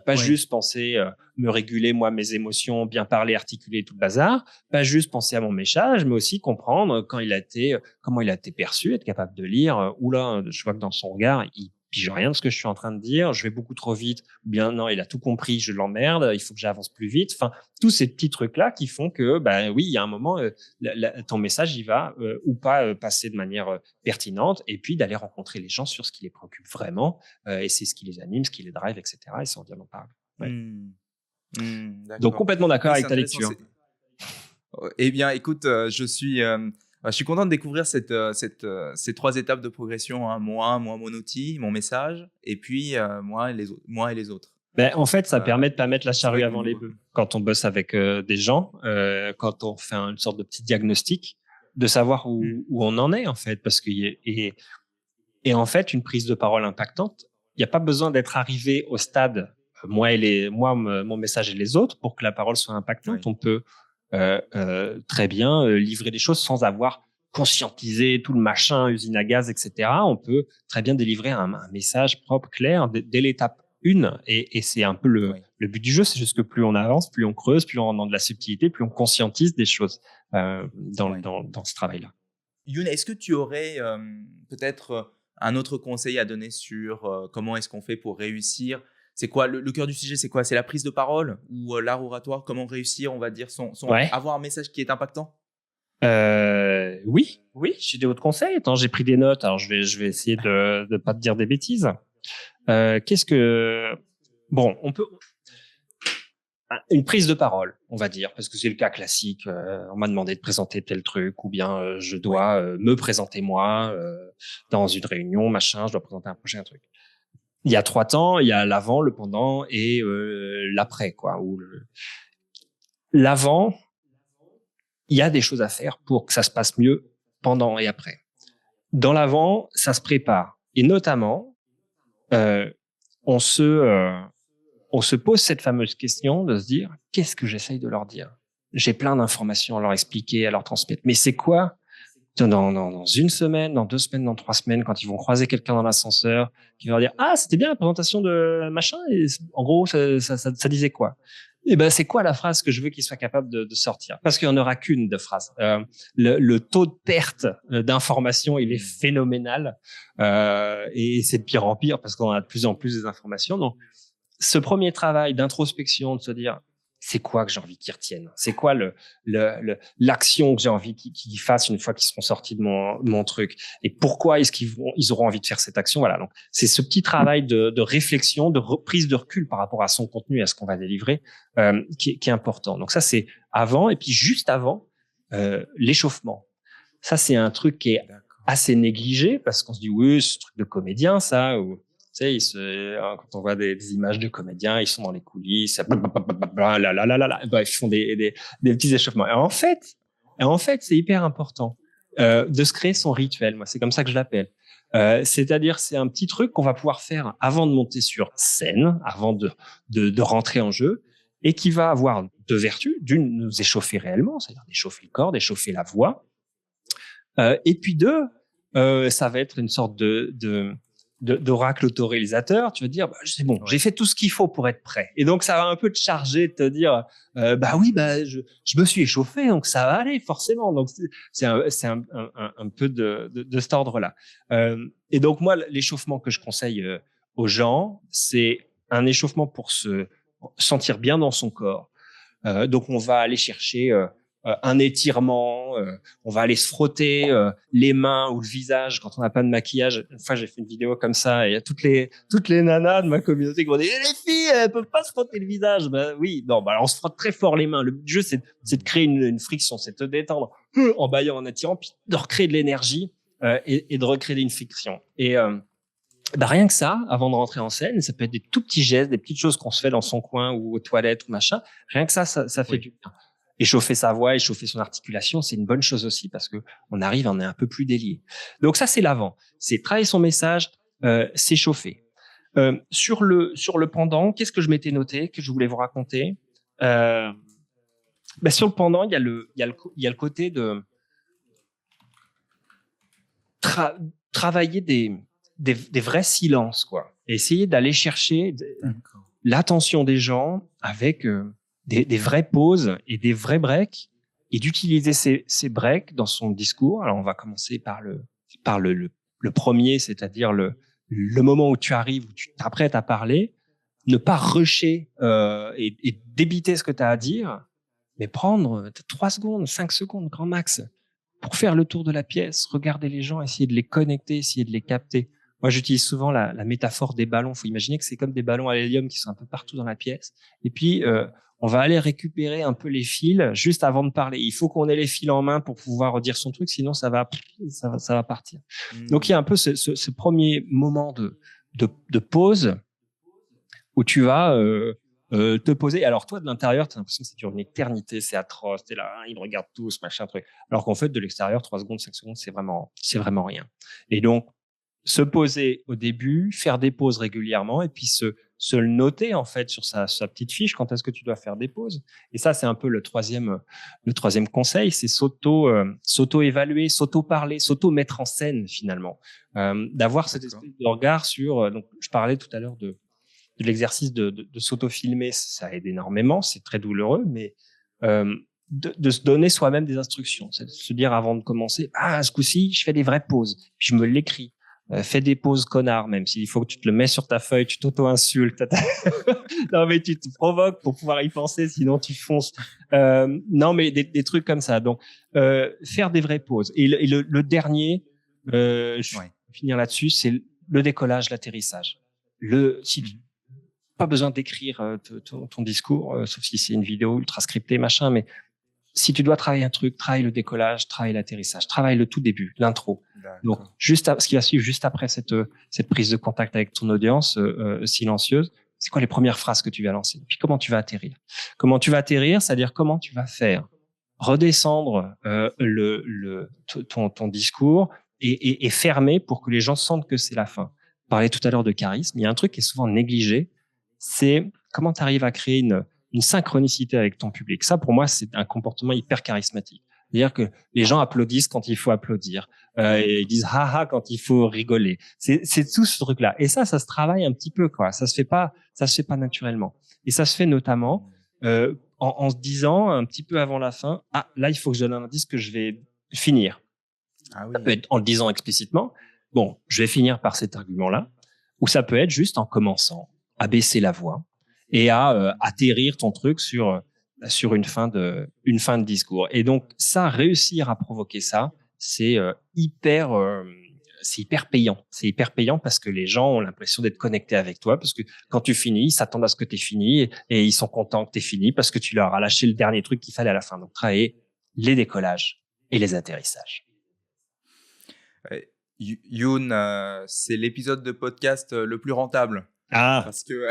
Pas juste penser me réguler, moi, mes émotions, bien parler, articuler tout le bazar. Pas juste penser à mon message, mais aussi comprendre comment il a été perçu, être capable de lire. Oula, je vois que dans son regard, il pige rien de ce que je suis en train de dire, je vais beaucoup trop vite, ou bien non, il a tout compris, je l'emmerde, il faut que j'avance plus vite. Enfin, tous ces petits trucs-là qui font que, oui, il y a un moment, ton message, il va ou pas passer de manière pertinente, et puis d'aller rencontrer les gens sur ce qui les préoccupe vraiment, et c'est ce qui les anime, ce qui les drive, etc. Et ça, on vient d'en parler. Donc, complètement d'accord avec ta lecture. Eh bien, écoute, je suis content de découvrir ces 3 étapes de progression. Hein. Moi, mon outil, mon message, et puis moi et les autres. En fait, ça permet de pas mettre la charrue avant les bœufs. Quand on bosse avec des gens, quand on fait une sorte de petit diagnostic, de savoir où on en est, en fait. Et en fait, une prise de parole impactante, il n'y a pas besoin d'être arrivé au stade, mon message et les autres, pour que la parole soit impactante. On peut très bien livrer des choses sans avoir conscientisé tout le machin, usine à gaz, etc. On peut très bien délivrer un message propre, clair, dès l'étape 1. Et c'est un peu le but du jeu. C'est juste que plus on avance, plus on creuse, plus on rentre dans de la subtilité, plus on conscientise des choses dans ce travail-là. Youn, est-ce que tu aurais peut-être un autre conseil à donner sur comment est-ce qu'on fait pour réussir? C'est quoi le cœur du sujet? C'est quoi? C'est la prise de parole ou l'art oratoire? Comment réussir, on va dire, avoir un message qui est impactant? Oui, j'ai des autres conseils. Attends, j'ai pris des notes. Alors je vais essayer de pas te dire des bêtises. On peut une prise de parole, on va dire, parce que c'est le cas classique. On m'a demandé de présenter tel truc, ou bien je dois me présenter moi dans une réunion, je dois présenter un projet, un truc. Il y a 3 temps, il y a l'avant, le pendant et l'après, quoi. L'avant, il y a des choses à faire pour que ça se passe mieux pendant et après. Dans l'avant, ça se prépare. Et notamment, on se pose cette fameuse question de se dire, qu'est-ce que j'essaye de leur dire? J'ai plein d'informations à leur expliquer, à leur transmettre. Mais c'est quoi? Dans 1 semaine, dans 2 semaines, dans 3 semaines, quand ils vont croiser quelqu'un dans l'ascenseur, qui va leur dire, ah, c'était bien la présentation de machin, et en gros, ça disait quoi? Et c'est quoi la phrase que je veux qu'ils soient capables de sortir? Parce qu'il n'y en aura qu'une de phrase. Le taux de perte d'informations, il est phénoménal, et c'est de pire en pire parce qu'on a de plus en plus des informations. Donc, ce premier travail d'introspection, de se dire, c'est quoi que j'ai envie qu'ils retiennent? C'est quoi l'action que j'ai envie qu'ils fassent une fois qu'ils seront sortis de mon truc? Et pourquoi est-ce ils auront envie de faire cette action? Voilà. Donc, c'est ce petit travail de réflexion, de prise de recul par rapport à son contenu et à ce qu'on va délivrer, qui est important. Donc ça, c'est avant. Et puis, juste avant, l'échauffement. Ça, c'est un truc qui est assez négligé parce qu'on se dit, oui, c'est un truc de comédien, ça, ou, tu sais, quand on voit des images de comédiens, ils sont dans les coulisses, ils font des petits échauffements. Et en fait, c'est hyper important de se créer son rituel. Moi, c'est comme ça que je l'appelle. C'est-à-dire, c'est un petit truc qu'on va pouvoir faire avant de monter sur scène, avant de rentrer en jeu, et qui va avoir deux vertus. D'une, nous échauffer réellement, c'est-à-dire d'échauffer le corps, d'échauffer la voix. Et puis deux, ça va être une sorte d'oracle autoréalisateur. Tu vas dire, c'est bon, j'ai fait tout ce qu'il faut pour être prêt. Et donc, ça va un peu te charger de te dire, je me suis échauffé, donc ça va aller forcément. Donc, c'est un peu de cet ordre-là. Et donc, moi, l'échauffement que je conseille aux gens, c'est un échauffement pour se sentir bien dans son corps. Donc, on va aller chercher un étirement, on va aller se frotter les mains ou le visage quand on n'a pas de maquillage. Une fois, j'ai fait une vidéo comme ça et il y a toutes les nanas de ma communauté qui m'ont dit les filles, elles peuvent pas se frotter le visage. Oui, non, alors on se frotte très fort les mains. Le jeu, c'est de créer une friction, c'est de te détendre en bâillant, en attirant, puis de recréer de l'énergie et de recréer une friction. Et rien que ça, avant de rentrer en scène, ça peut être des tout petits gestes, des petites choses qu'on se fait dans son coin ou aux toilettes ou machin. Rien que ça fait du bien. Échauffer sa voix, échauffer son articulation, c'est une bonne chose aussi parce que on est un peu plus délié. Donc ça, c'est l'avant. C'est travailler son message, s'échauffer. Sur le pendant, qu'est-ce que je m'étais noté, que je voulais vous raconter? Sur le pendant, il y a le côté de travailler des vrais silences, quoi. Et essayer d'aller chercher l'attention des gens avec des vraies pauses et des vrais breaks et d'utiliser ces breaks dans son discours. Alors, on va commencer par le premier, c'est-à-dire le moment où tu arrives, où tu t'apprêtes à parler, ne pas rusher et débiter ce que tu as à dire, mais prendre 3 secondes, 5 secondes, grand max, pour faire le tour de la pièce, regarder les gens, essayer de les connecter, essayer de les capter. Moi, j'utilise souvent la métaphore des ballons. Il faut imaginer que c'est comme des ballons à l'hélium qui sont un peu partout dans la pièce. Et puis, on va aller récupérer un peu les fils juste avant de parler. Il faut qu'on ait les fils en main pour pouvoir redire son truc, sinon ça va partir. Donc, il y a un peu ce premier moment de pause où tu vas te poser. Alors, toi, de l'intérieur, tu as l'impression que ça dure une éternité, c'est atroce, t'es là, ils me regardent tous, machin, truc. Alors qu'en fait, de l'extérieur, 3 secondes, 5 secondes, c'est vraiment rien. Et donc, se poser au début, faire des pauses régulièrement et puis se le noter en fait sur sa petite fiche quand est-ce que tu dois faire des pauses. Et ça, c'est un peu le troisième conseil, c'est s'auto-évaluer, s'auto-parler, s'auto-mettre en scène finalement. D'avoir cette espèce de regard sur... donc, je parlais tout à l'heure de l'exercice de s'auto-filmer, ça aide énormément, c'est très douloureux, mais de se donner soi-même des instructions. C'est de se dire avant de commencer, ce coup-ci, je fais des vraies pauses, puis je me l'écris. Fais des pauses connard, même s'il faut que tu te le mets sur ta feuille, tu t'auto-insultes. Non, mais tu te provoques pour pouvoir y penser, sinon tu fonces. Non, mais des trucs comme ça. Donc, faire des vraies pauses. Et le dernier, je vais finir là-dessus, c'est le décollage, l'atterrissage. Pas besoin d'écrire ton discours, sauf si c'est une vidéo ultra scriptée, machin, mais si tu dois travailler un truc, travaille le décollage, travaille l'atterrissage, travaille le tout début, l'intro. Donc, ce qui va suivre juste après cette prise de contact avec ton audience silencieuse, c'est quoi les premières phrases que tu vas lancer? Puis comment tu vas atterrir? Comment tu vas atterrir, c'est-à-dire comment tu vas faire redescendre ton discours et fermer pour que les gens sentent que c'est la fin. On parlait tout à l'heure de charisme. Il y a un truc qui est souvent négligé, c'est comment tu arrives à créer une synchronicité avec ton public. Ça, pour moi, c'est un comportement hyper charismatique. C'est-à-dire que les gens applaudissent quand il faut applaudir, et ils disent ha ha quand il faut rigoler. C'est tout ce truc-là. Et ça se travaille un petit peu, quoi. Ça se fait pas naturellement. Et ça se fait notamment en se disant un petit peu avant la fin, là, il faut que je donne un indice que je vais finir. Ça peut être en le disant explicitement. Bon, je vais finir par cet argument-là. Ou ça peut être juste en commençant à baisser la voix et à atterrir ton truc sur une fin de discours. Et donc ça, réussir à provoquer ça, c'est hyper payant. C'est hyper payant parce que les gens ont l'impression d'être connectés avec toi, parce que quand tu finis, ils s'attendent à ce que tu es fini et ils sont contents que tu es fini parce que tu leur as lâché le dernier truc qu'il fallait à la fin. Donc travailler les décollages et les atterrissages. Youn, c'est l'épisode de podcast le plus rentable. Ah, parce que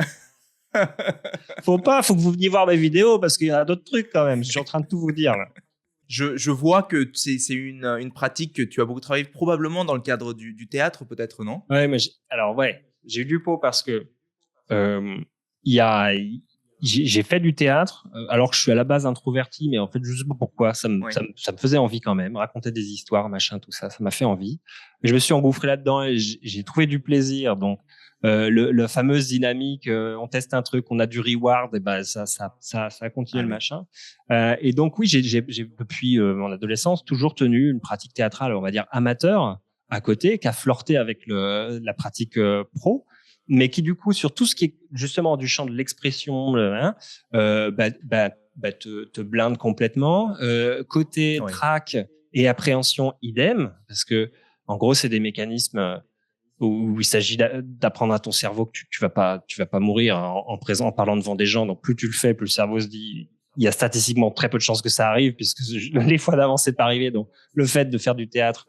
faut que vous veniez voir mes vidéos parce qu'il y a d'autres trucs quand même. Je suis en train de tout vous dire là. Je vois que c'est une pratique que tu as beaucoup travaillé, probablement dans le cadre du théâtre, peut-être, non? Ouais, mais j'ai eu du pot parce que j'ai fait du théâtre alors que je suis à la base introverti, mais en fait je sais pas pourquoi ça me faisait envie quand même, raconter des histoires, machin, tout ça, ça m'a fait envie. Je me suis engouffré là-dedans et j'ai trouvé du plaisir. Donc le fameuse dynamique, on teste un truc, on a du reward, et ben ça a continué le machin. Et donc oui, j'ai depuis mon adolescence toujours tenu une pratique théâtrale, on va dire amateur, à côté, qui a flirté avec la pratique pro, mais qui du coup sur tout ce qui est justement du champ de l'expression, te blinde complètement. Côté track et appréhension, idem, parce que en gros c'est des mécanismes où il s'agit d'apprendre à ton cerveau que tu vas pas mourir en parlant devant des gens. Donc plus tu le fais, plus le cerveau se dit il y a statistiquement très peu de chances que ça arrive, puisque les fois d'avant c'est pas arrivé. Donc le fait de faire du théâtre,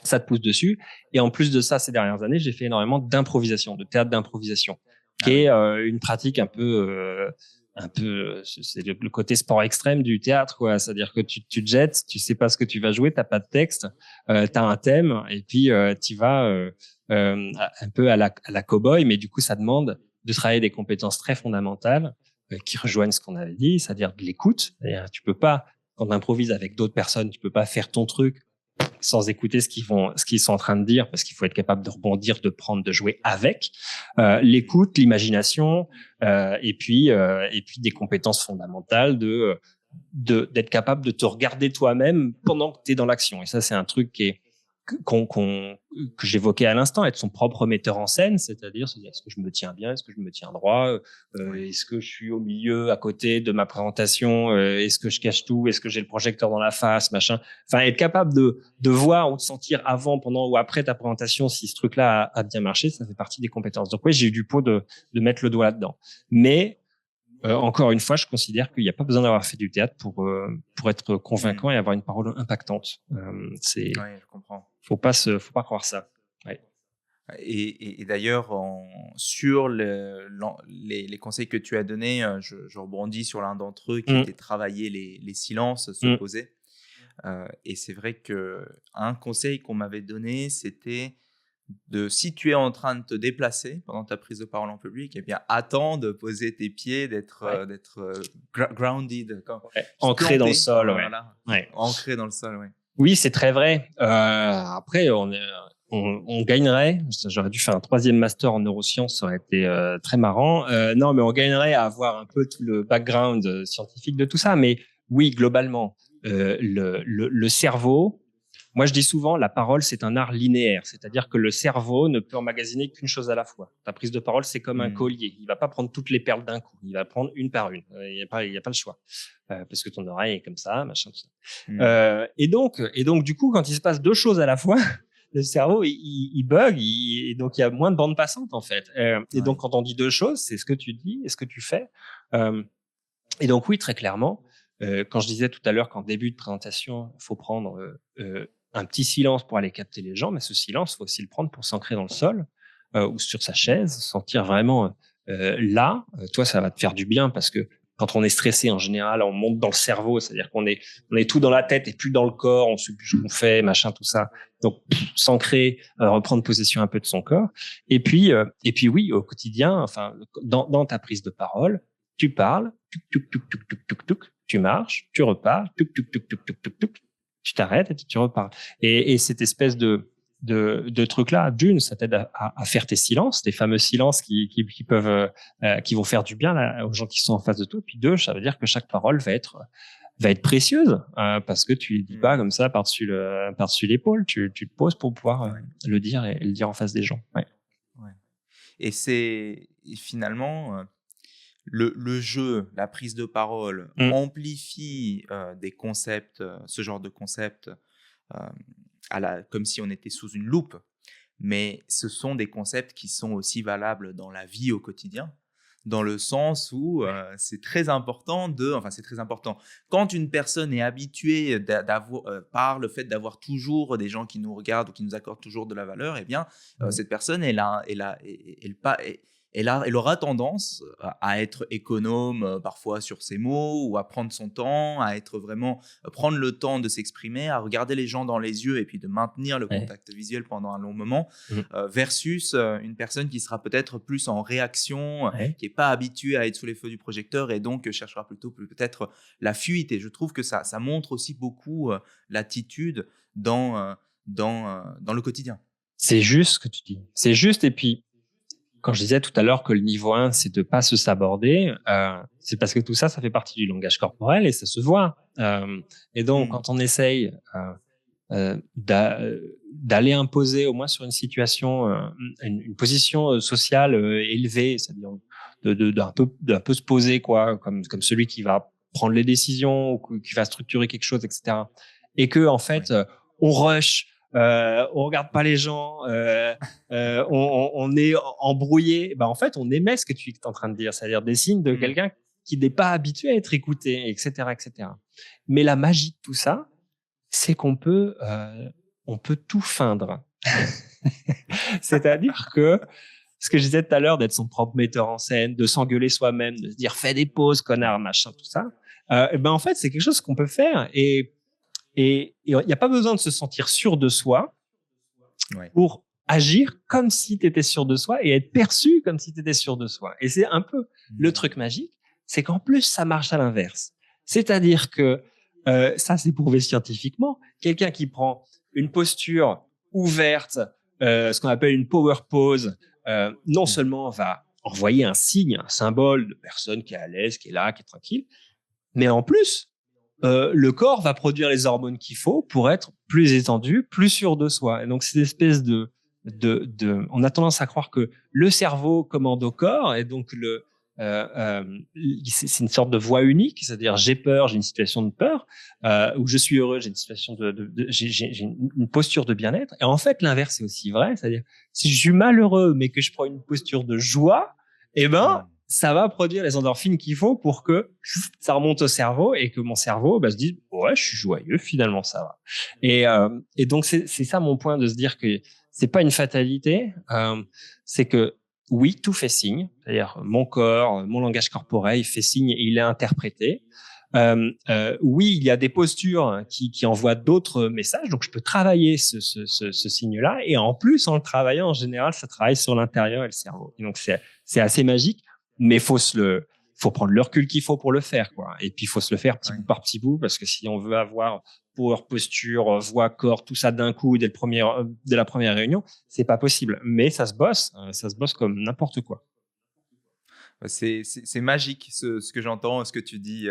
ça te pousse dessus. Et en plus de ça, ces dernières années, j'ai fait énormément d'improvisation, de théâtre d'improvisation, qui est une pratique un peu, c'est le côté sport extrême du théâtre, quoi. C'est-à-dire que tu te jettes, tu sais pas ce que tu vas jouer, t'as pas de texte, t'as un thème, et puis tu vas un peu à la cow-boy, mais du coup, ça demande de travailler des compétences très fondamentales qui rejoignent ce qu'on avait dit, c'est-à-dire de l'écoute. C'est-à-dire, tu peux pas, quand tu improvises avec d'autres personnes, tu peux pas faire ton truc sans écouter ce qu'ils sont en train de dire, parce qu'il faut être capable de rebondir, de prendre, de jouer avec l'écoute, l'imagination, et puis des compétences fondamentales d'être capable de te regarder toi-même pendant que tu es dans l'action. Et ça, c'est un truc que j'évoquais à l'instant, être son propre metteur en scène, c'est-à-dire se dire est-ce que je me tiens bien, est-ce que je me tiens droit, est-ce que je suis au milieu, à côté de ma présentation, est-ce que je cache tout, est-ce que j'ai le projecteur dans la face, machin. Enfin, être capable de voir ou de sentir avant, pendant ou après ta présentation si ce truc-là a bien marché, ça fait partie des compétences. Donc oui, j'ai eu du pot de mettre le doigt là-dedans. Mais encore une fois, je considère qu'il n'y a pas besoin d'avoir fait du théâtre pour être convaincant et avoir une parole impactante. Oui, je comprends. Faut pas croire ça. Ouais. Et d'ailleurs, sur les conseils que tu as donnés, je rebondis sur l'un d'entre eux qui était travailler les silences, se poser. Et c'est vrai qu'un conseil qu'on m'avait donné, c'était si tu es en train de te déplacer pendant ta prise de parole en public, eh bien, attends de poser tes pieds, d'être grounded. Ancré dans le sol. Voilà. Ancré dans le sol, oui. Oui, c'est très vrai. Après, on gagnerait. J'aurais dû faire un 3e master en neurosciences, ça aurait été très marrant. Non, mais on gagnerait à avoir un peu tout le background scientifique de tout ça. Mais oui, globalement, le cerveau. Moi, je dis souvent, la parole, c'est un art linéaire. C'est-à-dire que le cerveau ne peut emmagasiner qu'une chose à la fois. Ta prise de parole, c'est comme un collier. Il va pas prendre toutes les perles d'un coup. Il va prendre une par une. Il y a pas le choix. Parce que ton oreille est comme ça, machin, tout ça. Et donc, du coup, quand il se passe 2 choses à la fois, le cerveau, il bug, et donc il y a moins de bande passante, en fait. Et donc, quand on dit 2 choses, c'est ce que tu dis et ce que tu fais. Et donc, oui, très clairement, quand je disais tout à l'heure qu'en début de présentation, il faut prendre un petit silence pour aller capter les gens, mais ce silence, il faut aussi le prendre pour s'ancrer dans le sol ou sur sa chaise, sentir vraiment là. Toi, ça va te faire du bien parce que quand on est stressé, en général, on monte dans le cerveau, c'est-à-dire qu'on est tout dans la tête et plus dans le corps, on sait plus ce qu'on fait, machin, tout ça. Donc, s'ancrer, reprendre possession un peu de son corps. Et puis oui, au quotidien, enfin, dans ta prise de parole, tu parles, tu marches, tu repars, tu t'arrêtes et tu repars. Et cette espèce de truc-là, d'une, ça t'aide à faire tes silences, tes fameux silences qui peuvent, qui vont faire du bien là, aux gens qui sont en face de toi. Puis 2, ça veut dire que chaque parole va être précieuse parce que tu dis pas comme ça par-dessus l'épaule. Tu te poses pour pouvoir le dire et le dire en face des gens. Ouais. Et finalement, le jeu, la prise de parole amplifie des concepts, ce genre de concepts, comme si on était sous une loupe. Mais ce sont des concepts qui sont aussi valables dans la vie au quotidien, dans le sens où c'est très important c'est très important. Quand une personne est habituée par le fait d'avoir toujours des gens qui nous regardent ou qui nous accordent toujours de la valeur, eh bien, cette personne, elle aura tendance à être économe parfois sur ses mots ou à prendre son temps, à être vraiment prendre le temps de s'exprimer, à regarder les gens dans les yeux et puis de maintenir le contact visuel pendant un long moment, versus une personne qui sera peut-être plus en réaction, qui n'est pas habituée à être sous les feux du projecteur et donc cherchera plutôt peut-être la fuite. Et je trouve que ça montre aussi beaucoup l'attitude dans le quotidien. C'est juste ce que tu dis. C'est juste. Et puis, quand je disais tout à l'heure que le niveau 1, c'est de pas se saborder, c'est parce que tout ça, ça fait partie du langage corporel et ça se voit. Et donc, quand on essaye d'aller imposer, au moins sur une situation, une position sociale élevée, c'est-à-dire d'un peu se poser, quoi, comme celui qui va prendre les décisions ou qui va structurer quelque chose, etc. Et que, en fait, on rush, on regarde pas les gens, on est embrouillé. En fait, on émet ce que tu es en train de dire, c'est-à-dire des signes de quelqu'un qui n'est pas habitué à être écouté, etc., etc. Mais la magie de tout ça, c'est qu'on peut tout feindre. C'est-à-dire que ce que je disais tout à l'heure, d'être son propre metteur en scène, de s'engueuler soi-même, de se dire fais des pauses, connard, machin, tout ça. En fait, c'est quelque chose qu'on peut faire et il n'y a pas besoin de se sentir sûr de soi pour agir comme si tu étais sûr de soi et être perçu comme si tu étais sûr de soi. Et c'est un peu le truc magique, c'est qu'en plus, ça marche à l'inverse. C'est-à-dire que, ça c'est prouvé scientifiquement, quelqu'un qui prend une posture ouverte, ce qu'on appelle une power pose, non seulement va envoyer un signe, un symbole de personne qui est à l'aise, qui est là, qui est tranquille, mais en plus, le corps va produire les hormones qu'il faut pour être plus étendu, plus sûr de soi. Et donc, c'est une espèce on a tendance à croire que le cerveau commande au corps, et donc c'est une sorte de voix unique, c'est-à-dire j'ai peur, j'ai une situation de peur, ou je suis heureux, j'ai une situation j'ai une posture de bien-être. Et en fait, l'inverse est aussi vrai, c'est-à-dire si je suis malheureux mais que je prends une posture de joie, ça va produire les endorphines qu'il faut pour que ça remonte au cerveau et que mon cerveau se dise ouais, je suis joyeux, finalement ça va. Et donc c'est ça mon point, de se dire que c'est pas une fatalité, c'est que oui, tout fait signe, c'est-à-dire mon corps, mon langage corporel, il fait signe et il est interprété. Oui, il y a des postures qui envoient d'autres messages, donc je peux travailler ce signe-là, et en plus, en le travaillant, en général, ça travaille sur l'intérieur et le cerveau. Et donc c'est assez magique, mais faut prendre le recul qu'il faut pour le faire, quoi. Et puis il faut se le faire petit bout par petit bout, parce que si on veut avoir power, posture, voix, corps, tout ça d'un coup dès la première réunion, c'est pas possible. Mais ça se bosse comme n'importe quoi. C'est magique ce que j'entends, ce que tu dis.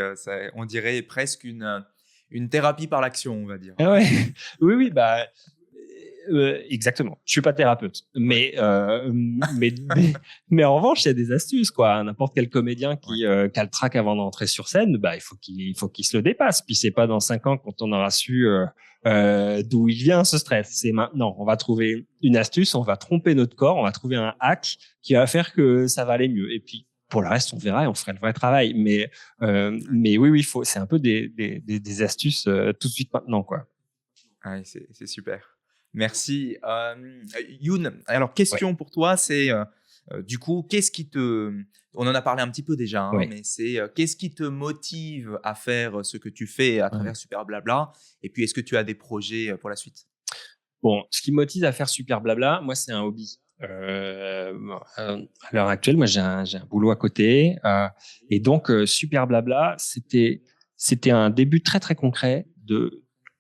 On dirait presque une thérapie par l'action, on va dire. Ah ouais. Oui, exactement. Je suis pas thérapeute, mais en revanche, il y a des astuces, quoi. N'importe quel comédien qui a le trac avant d'entrer sur scène, il faut qu'il se le dépasse. Puis c'est pas dans 5 ans quand on aura su d'où il vient ce stress. C'est maintenant. On va trouver une astuce, on va tromper notre corps, on va trouver un hack qui va faire que ça va aller mieux. Et puis pour le reste, on verra et on fera le vrai travail. Mais oui, c'est un peu des astuces tout de suite maintenant, quoi. Ouais, c'est super. Merci. Youn, alors question pour toi, c'est du coup, on en a parlé un petit peu déjà, mais c'est qu'est-ce qui te motive à faire ce que tu fais à travers Super Blabla? Et puis, est-ce que tu as des projets pour la suite? Bon, ce qui me motive à faire Super Blabla, moi, c'est un hobby. À l'heure actuelle, moi, j'ai un boulot à côté, et donc Super Blabla, c'était un début très très concret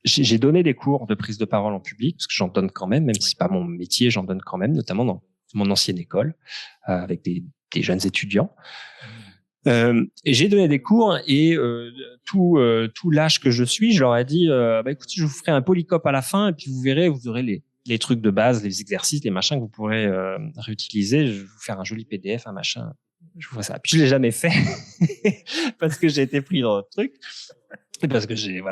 j'ai donné des cours de prise de parole en public, parce que j'en donne quand même si c'est pas mon métier, j'en donne quand même, notamment dans mon ancienne école, avec des jeunes étudiants. Et j'ai donné des cours, et tout l'âge que je suis, je leur ai dit écoutez, je vous ferai un polycope à la fin, et puis vous verrez, vous aurez les trucs de base, les exercices, les machins que vous pourrez réutiliser. Je vais vous faire un joli PDF, un machin. je vois ça. Puis je l'ai jamais fait parce que j'ai été pris dans le truc. Et parce que j'ai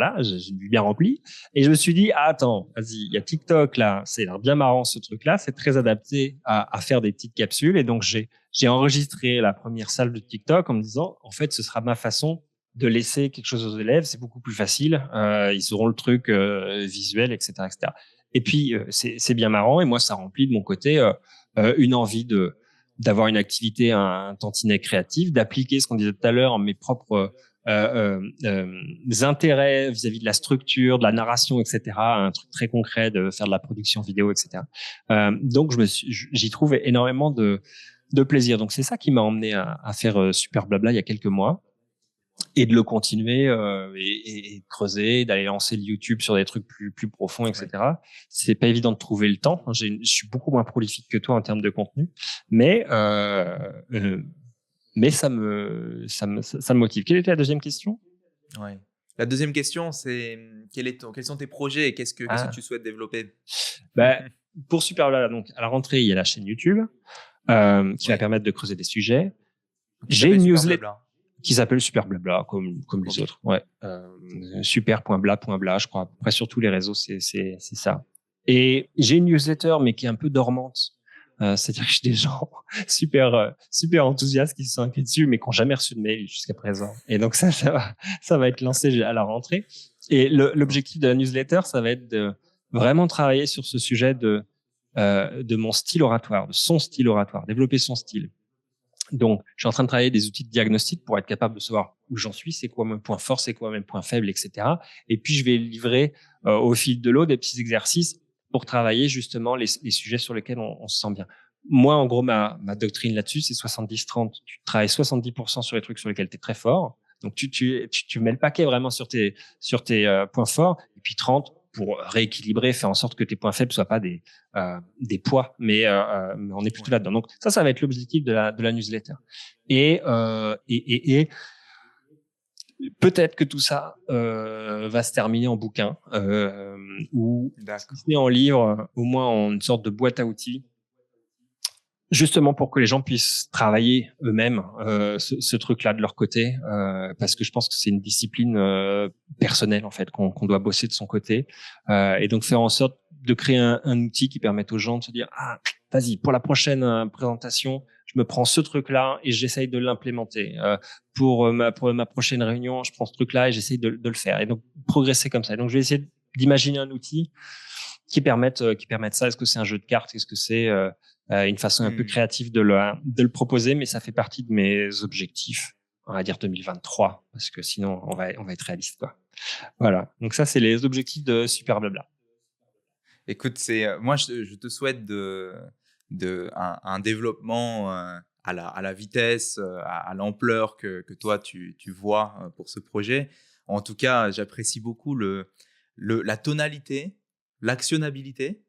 bien rempli. Et je me suis dit, attends, vas-y, il y a TikTok là, c'est bien marrant ce truc-là, c'est très adapté à faire des petites capsules. Et donc j'ai enregistré la première salle de TikTok en me disant, en fait, ce sera ma façon de laisser quelque chose aux élèves, c'est beaucoup plus facile. Ils auront le truc visuel, etc., etc. Et puis c'est bien marrant. Et moi, ça remplit de mon côté une envie d'avoir une activité un tantinet créative, d'appliquer ce qu'on disait tout à l'heure, mes propres intérêts vis-à-vis de la structure, de la narration, etc. Un truc très concret de faire de la production vidéo, etc. Donc j'y trouve énormément de plaisir. Donc c'est ça qui m'a emmené à faire Super Blabla il y a quelques mois et de le continuer et de creuser, d'aller lancer le YouTube sur des trucs plus profonds, etc. Ouais. C'est pas évident de trouver le temps. Je suis beaucoup moins prolifique que toi en termes de contenu, mais ça me motive. Quelle était la deuxième question? Ouais. La deuxième question, c'est quels sont tes projets et qu'est-ce que tu souhaites développer? Pour Super Blabla, donc à la rentrée, il y a la chaîne YouTube qui va permettre de creuser des sujets. J'ai une newsletter qui s'appelle Super Blabla, comme les autres. Ouais. Super.bla.bla, je crois. Après, sur tous les réseaux, c'est ça. Et j'ai une newsletter, mais qui est un peu dormante. C'est-à-dire que j'ai des gens super enthousiastes qui se sont inquiets dessus, mais qui n'ont jamais reçu de mail jusqu'à présent. Et donc ça va être lancé à la rentrée. Et l'objectif de la newsletter, ça va être de vraiment travailler sur ce sujet de mon style oratoire, de son style oratoire, développer son style. Donc, je suis en train de travailler des outils de diagnostic pour être capable de savoir où j'en suis, c'est quoi mon point fort, c'est quoi mes points faibles, etc. Et puis, je vais livrer au fil de l'eau des petits exercices pour travailler justement les sujets sur lesquels on se sent bien. Moi, en gros, ma doctrine là-dessus, c'est 70-30. Tu travailles 70% sur les trucs sur lesquels tu es très fort. Donc, tu mets le paquet vraiment sur tes points forts. Et puis 30 pour rééquilibrer, faire en sorte que tes points faibles soient pas des poids, mais on est plutôt là-dedans. Donc ça va être l'objectif de la newsletter. Et peut-être que tout ça va se terminer en bouquin ou en livre, au moins en une sorte de boîte à outils, justement pour que les gens puissent travailler eux-mêmes ce truc-là de leur côté, parce que je pense que c'est une discipline personnelle en fait qu'on doit bosser de son côté, et donc faire en sorte de créer un outil qui permette aux gens de se dire vas-y, pour la prochaine présentation, je me prends ce truc-là et j'essaye de l'implémenter. Pour ma prochaine réunion, je prends ce truc-là et j'essaye de le faire. Et donc progresser comme ça. Et donc je vais essayer d'imaginer un outil qui permette ça. Est-ce que c'est un jeu de cartes? Est-ce que c'est une façon un peu créative de le proposer? Mais ça fait partie de mes objectifs, on va dire 2023, parce que sinon on va être réaliste, quoi. Voilà. Donc ça, c'est les objectifs de Super Blabla. Écoute, moi je te souhaite un développement à la vitesse, à l'ampleur que toi tu vois pour ce projet. En tout cas, j'apprécie beaucoup la tonalité, l'actionnabilité.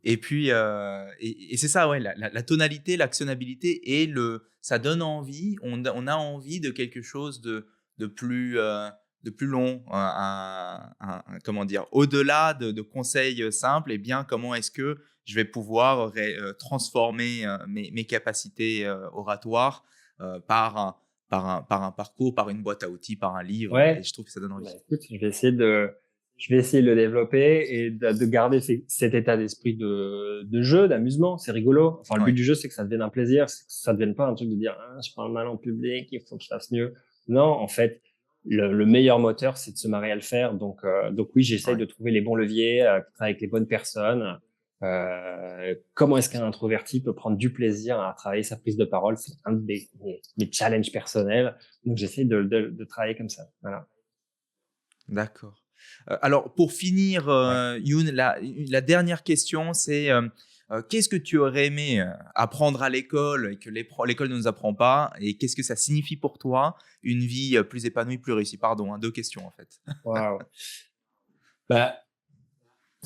Et puis, et c'est ça, ouais, la tonalité, l'actionnabilité et ça donne envie. On a envie de quelque chose de plus long, comment dire, au-delà de conseils simples. Et bien, comment est-ce que je vais pouvoir transformer mes capacités oratoires par un parcours, par une boîte à outils, par un livre. Ouais. Et je trouve que ça donne envie. Écoute, je vais essayer de le développer et de garder cet état d'esprit de jeu, d'amusement. C'est rigolo. Enfin, le but du jeu, c'est que ça devienne un plaisir, c'est que ça devienne pas un truc de dire je parle mal en public, il faut que je fasse mieux. Non, en fait, le meilleur moteur, c'est de se marier à le faire. Donc oui, j'essaye de trouver les bons leviers, travailler avec les bonnes personnes. Comment est-ce qu'un introverti peut prendre du plaisir à travailler sa prise de parole? C'est un de mes challenges personnels. Donc j'essaie de travailler comme ça. Voilà. D'accord. Alors, pour finir, Youn, la dernière question, c'est qu'est-ce que tu aurais aimé apprendre à l'école et que l'école ne nous apprend pas, et qu'est-ce que ça signifie pour toi une vie plus épanouie, plus réussie? Pardon, 2 questions en fait. Wow.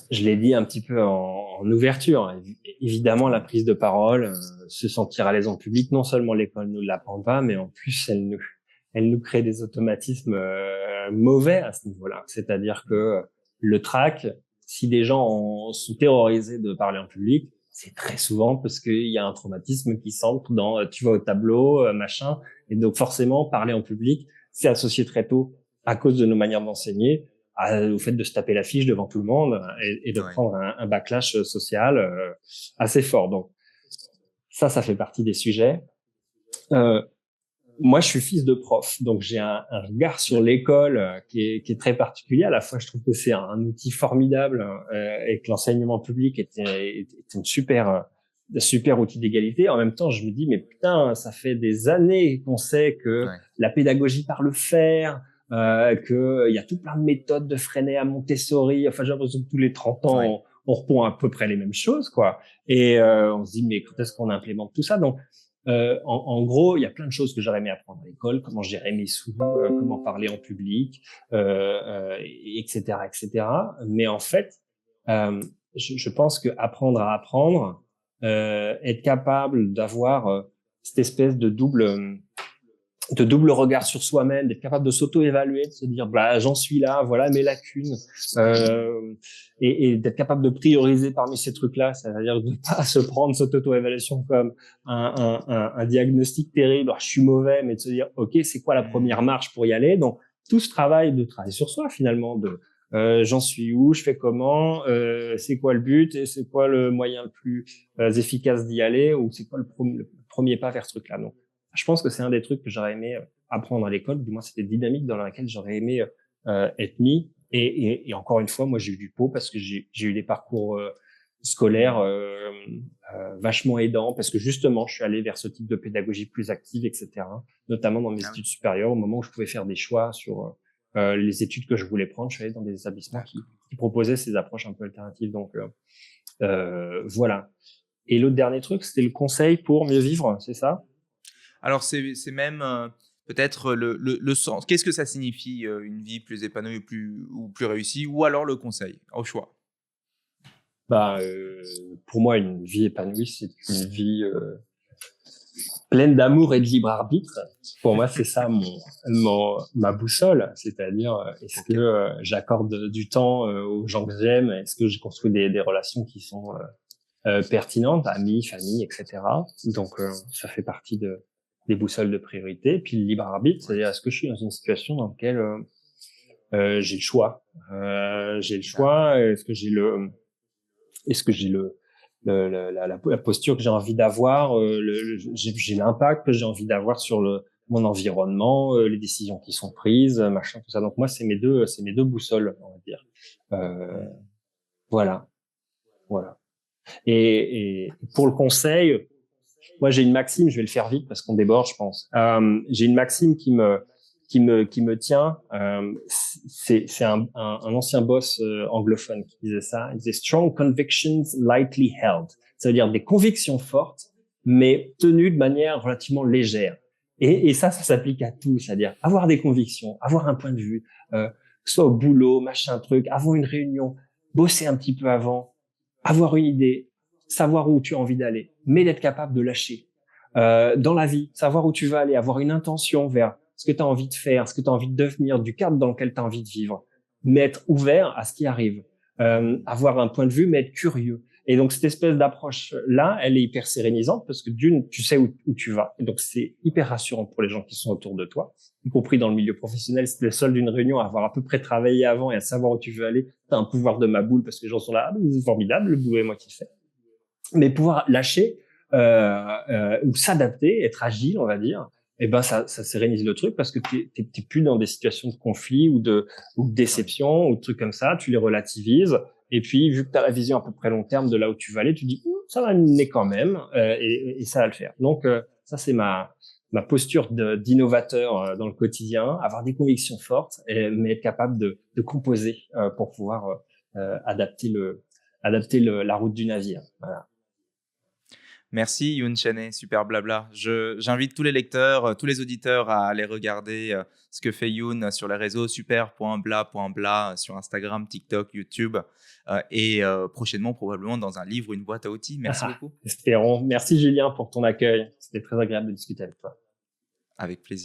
Je l'ai dit un petit peu en ouverture. Évidemment, la prise de parole, se sentir à l'aise en public, non seulement l'école ne l'apprend pas, mais en plus, elle nous crée des automatismes mauvais à ce niveau-là. C'est-à-dire que le trac, si des gens sont terrorisés de parler en public, c'est très souvent parce qu'il y a un traumatisme qui s'ancre dans tu vas au tableau, machin. Et donc forcément, parler en public, c'est associé très tôt à cause de nos manières d'enseigner au fait de se taper l'affiche devant tout le monde et de prendre un backlash social assez fort. Donc ça fait partie des sujets. Moi, je suis fils de prof, donc j'ai un regard sur l'école qui est très particulier. À la fois, je trouve que c'est un outil formidable et que l'enseignement public est une super outil d'égalité. En même temps, je me dis, mais putain, ça fait des années qu'on sait que la pédagogie par le faire, qu'il y a tout plein de méthodes de freiner à Montessori. Enfin, j'ai l'impression que tous les 30 ans, on répond à peu près les mêmes choses, quoi. Et on se dit, mais quand est-ce qu'on implémente tout ça? Donc, en gros, il y a plein de choses que j'aurais aimé apprendre à l'école, comment gérer mes sous, comment parler en public, etc., etc. Mais en fait, je pense que apprendre à apprendre, être capable d'avoir cette espèce de double regard sur soi-même, d'être capable de s'auto-évaluer, de se dire bah j'en suis là, voilà mes lacunes, et d'être capable de prioriser parmi ces trucs-là, c'est-à-dire de pas se prendre cette auto-évaluation comme un diagnostic terrible, alors, je suis mauvais, mais de se dire ok c'est quoi la première marche pour y aller. Donc tout ce travail de travailler sur soi finalement, de j'en suis où, je fais comment, c'est quoi le but et c'est quoi le moyen le plus efficace d'y aller, ou c'est quoi le premier pas vers ce truc-là. Donc je pense que c'est un des trucs que j'aurais aimé apprendre à l'école. Du moins, c'était des dynamiques dans laquelle j'aurais aimé être mis. Et encore une fois, moi, j'ai eu du pot parce que j'ai eu des parcours scolaires vachement aidants, parce que justement, je suis allé vers ce type de pédagogie plus active, etc. Notamment dans mes études supérieures, au moment où je pouvais faire des choix sur les études que je voulais prendre. Je suis allé dans des établissements qui proposaient ces approches un peu alternatives. Donc, voilà. Et l'autre dernier truc, c'était le conseil pour mieux vivre, c'est ça? Alors, c'est même peut-être le sens. Qu'est-ce que ça signifie une vie plus épanouie ou plus réussie, ou alors le conseil, au choix? Bah, pour moi, une vie épanouie, c'est une vie pleine d'amour et de libre arbitre. Pour moi, c'est ça ma boussole. C'est-à-dire, est-ce que j'accorde du temps aux gens que j'aime? Est-ce que je construis des relations qui sont pertinentes, amis, famille, etc. Donc, ça fait partie des boussoles de priorité. Puis le libre arbitre, c'est-à-dire, est-ce que je suis dans une situation dans laquelle j'ai le choix? J'ai le choix. Est-ce que j'ai la posture que j'ai envie d'avoir, j'ai l'impact que j'ai envie d'avoir sur mon environnement, les décisions qui sont prises, machin, tout ça. Donc moi, c'est mes deux boussoles, on va dire. Voilà. Et pour le conseil, moi j'ai une maxime, je vais le faire vite parce qu'on déborde, je pense. J'ai une maxime qui me tient. C'est un ancien boss anglophone qui disait ça. Il disait strong convictions lightly held. Ça veut dire des convictions fortes, mais tenues de manière relativement légère. Et ça s'applique à tout. C'est-à-dire avoir des convictions, avoir un point de vue, soit au boulot, machin truc, avant une réunion, bosser un petit peu avant, avoir une idée, savoir où tu as envie d'aller, mais d'être capable de lâcher. Dans la vie, savoir où tu vas aller, avoir une intention vers ce que tu as envie de faire, ce que tu as envie de devenir, du cadre dans lequel tu as envie de vivre, mais être ouvert à ce qui arrive, avoir un point de vue, mais être curieux. Et donc, cette espèce d'approche-là, elle est hyper sérénisante parce que d'une, tu sais où tu vas. Et donc, c'est hyper rassurant pour les gens qui sont autour de toi, y compris dans le milieu professionnel. Si tu es le seul d'une réunion à avoir à peu près travaillé avant et à savoir où tu veux aller, tu as un pouvoir de ma boule parce que les gens sont là, ah, c'est formidable, le boulot est moi qui le fais. Mais pouvoir lâcher ou s'adapter, être agile, on va dire, eh ben ça sérénise le truc parce que t'es plus dans des situations de conflit ou de déception ou de trucs comme ça. Tu les relativises et puis vu que tu as la vision à peu près long terme de là où tu vas aller, tu dis ça va mener quand même et ça va le faire. Donc ça c'est ma posture d'innovateur dans le quotidien, avoir des convictions fortes, mais être capable de composer pour pouvoir adapter la route du navire. Voilà. Merci Youn Chaney, super blabla. J'invite tous les lecteurs, tous les auditeurs à aller regarder ce que fait Youn sur les réseaux super.bla.bla sur Instagram, TikTok, YouTube et prochainement probablement dans un livre ou une boîte à outils. Merci beaucoup. Espérons. Merci Julien pour ton accueil. C'était très agréable de discuter avec toi. Avec plaisir.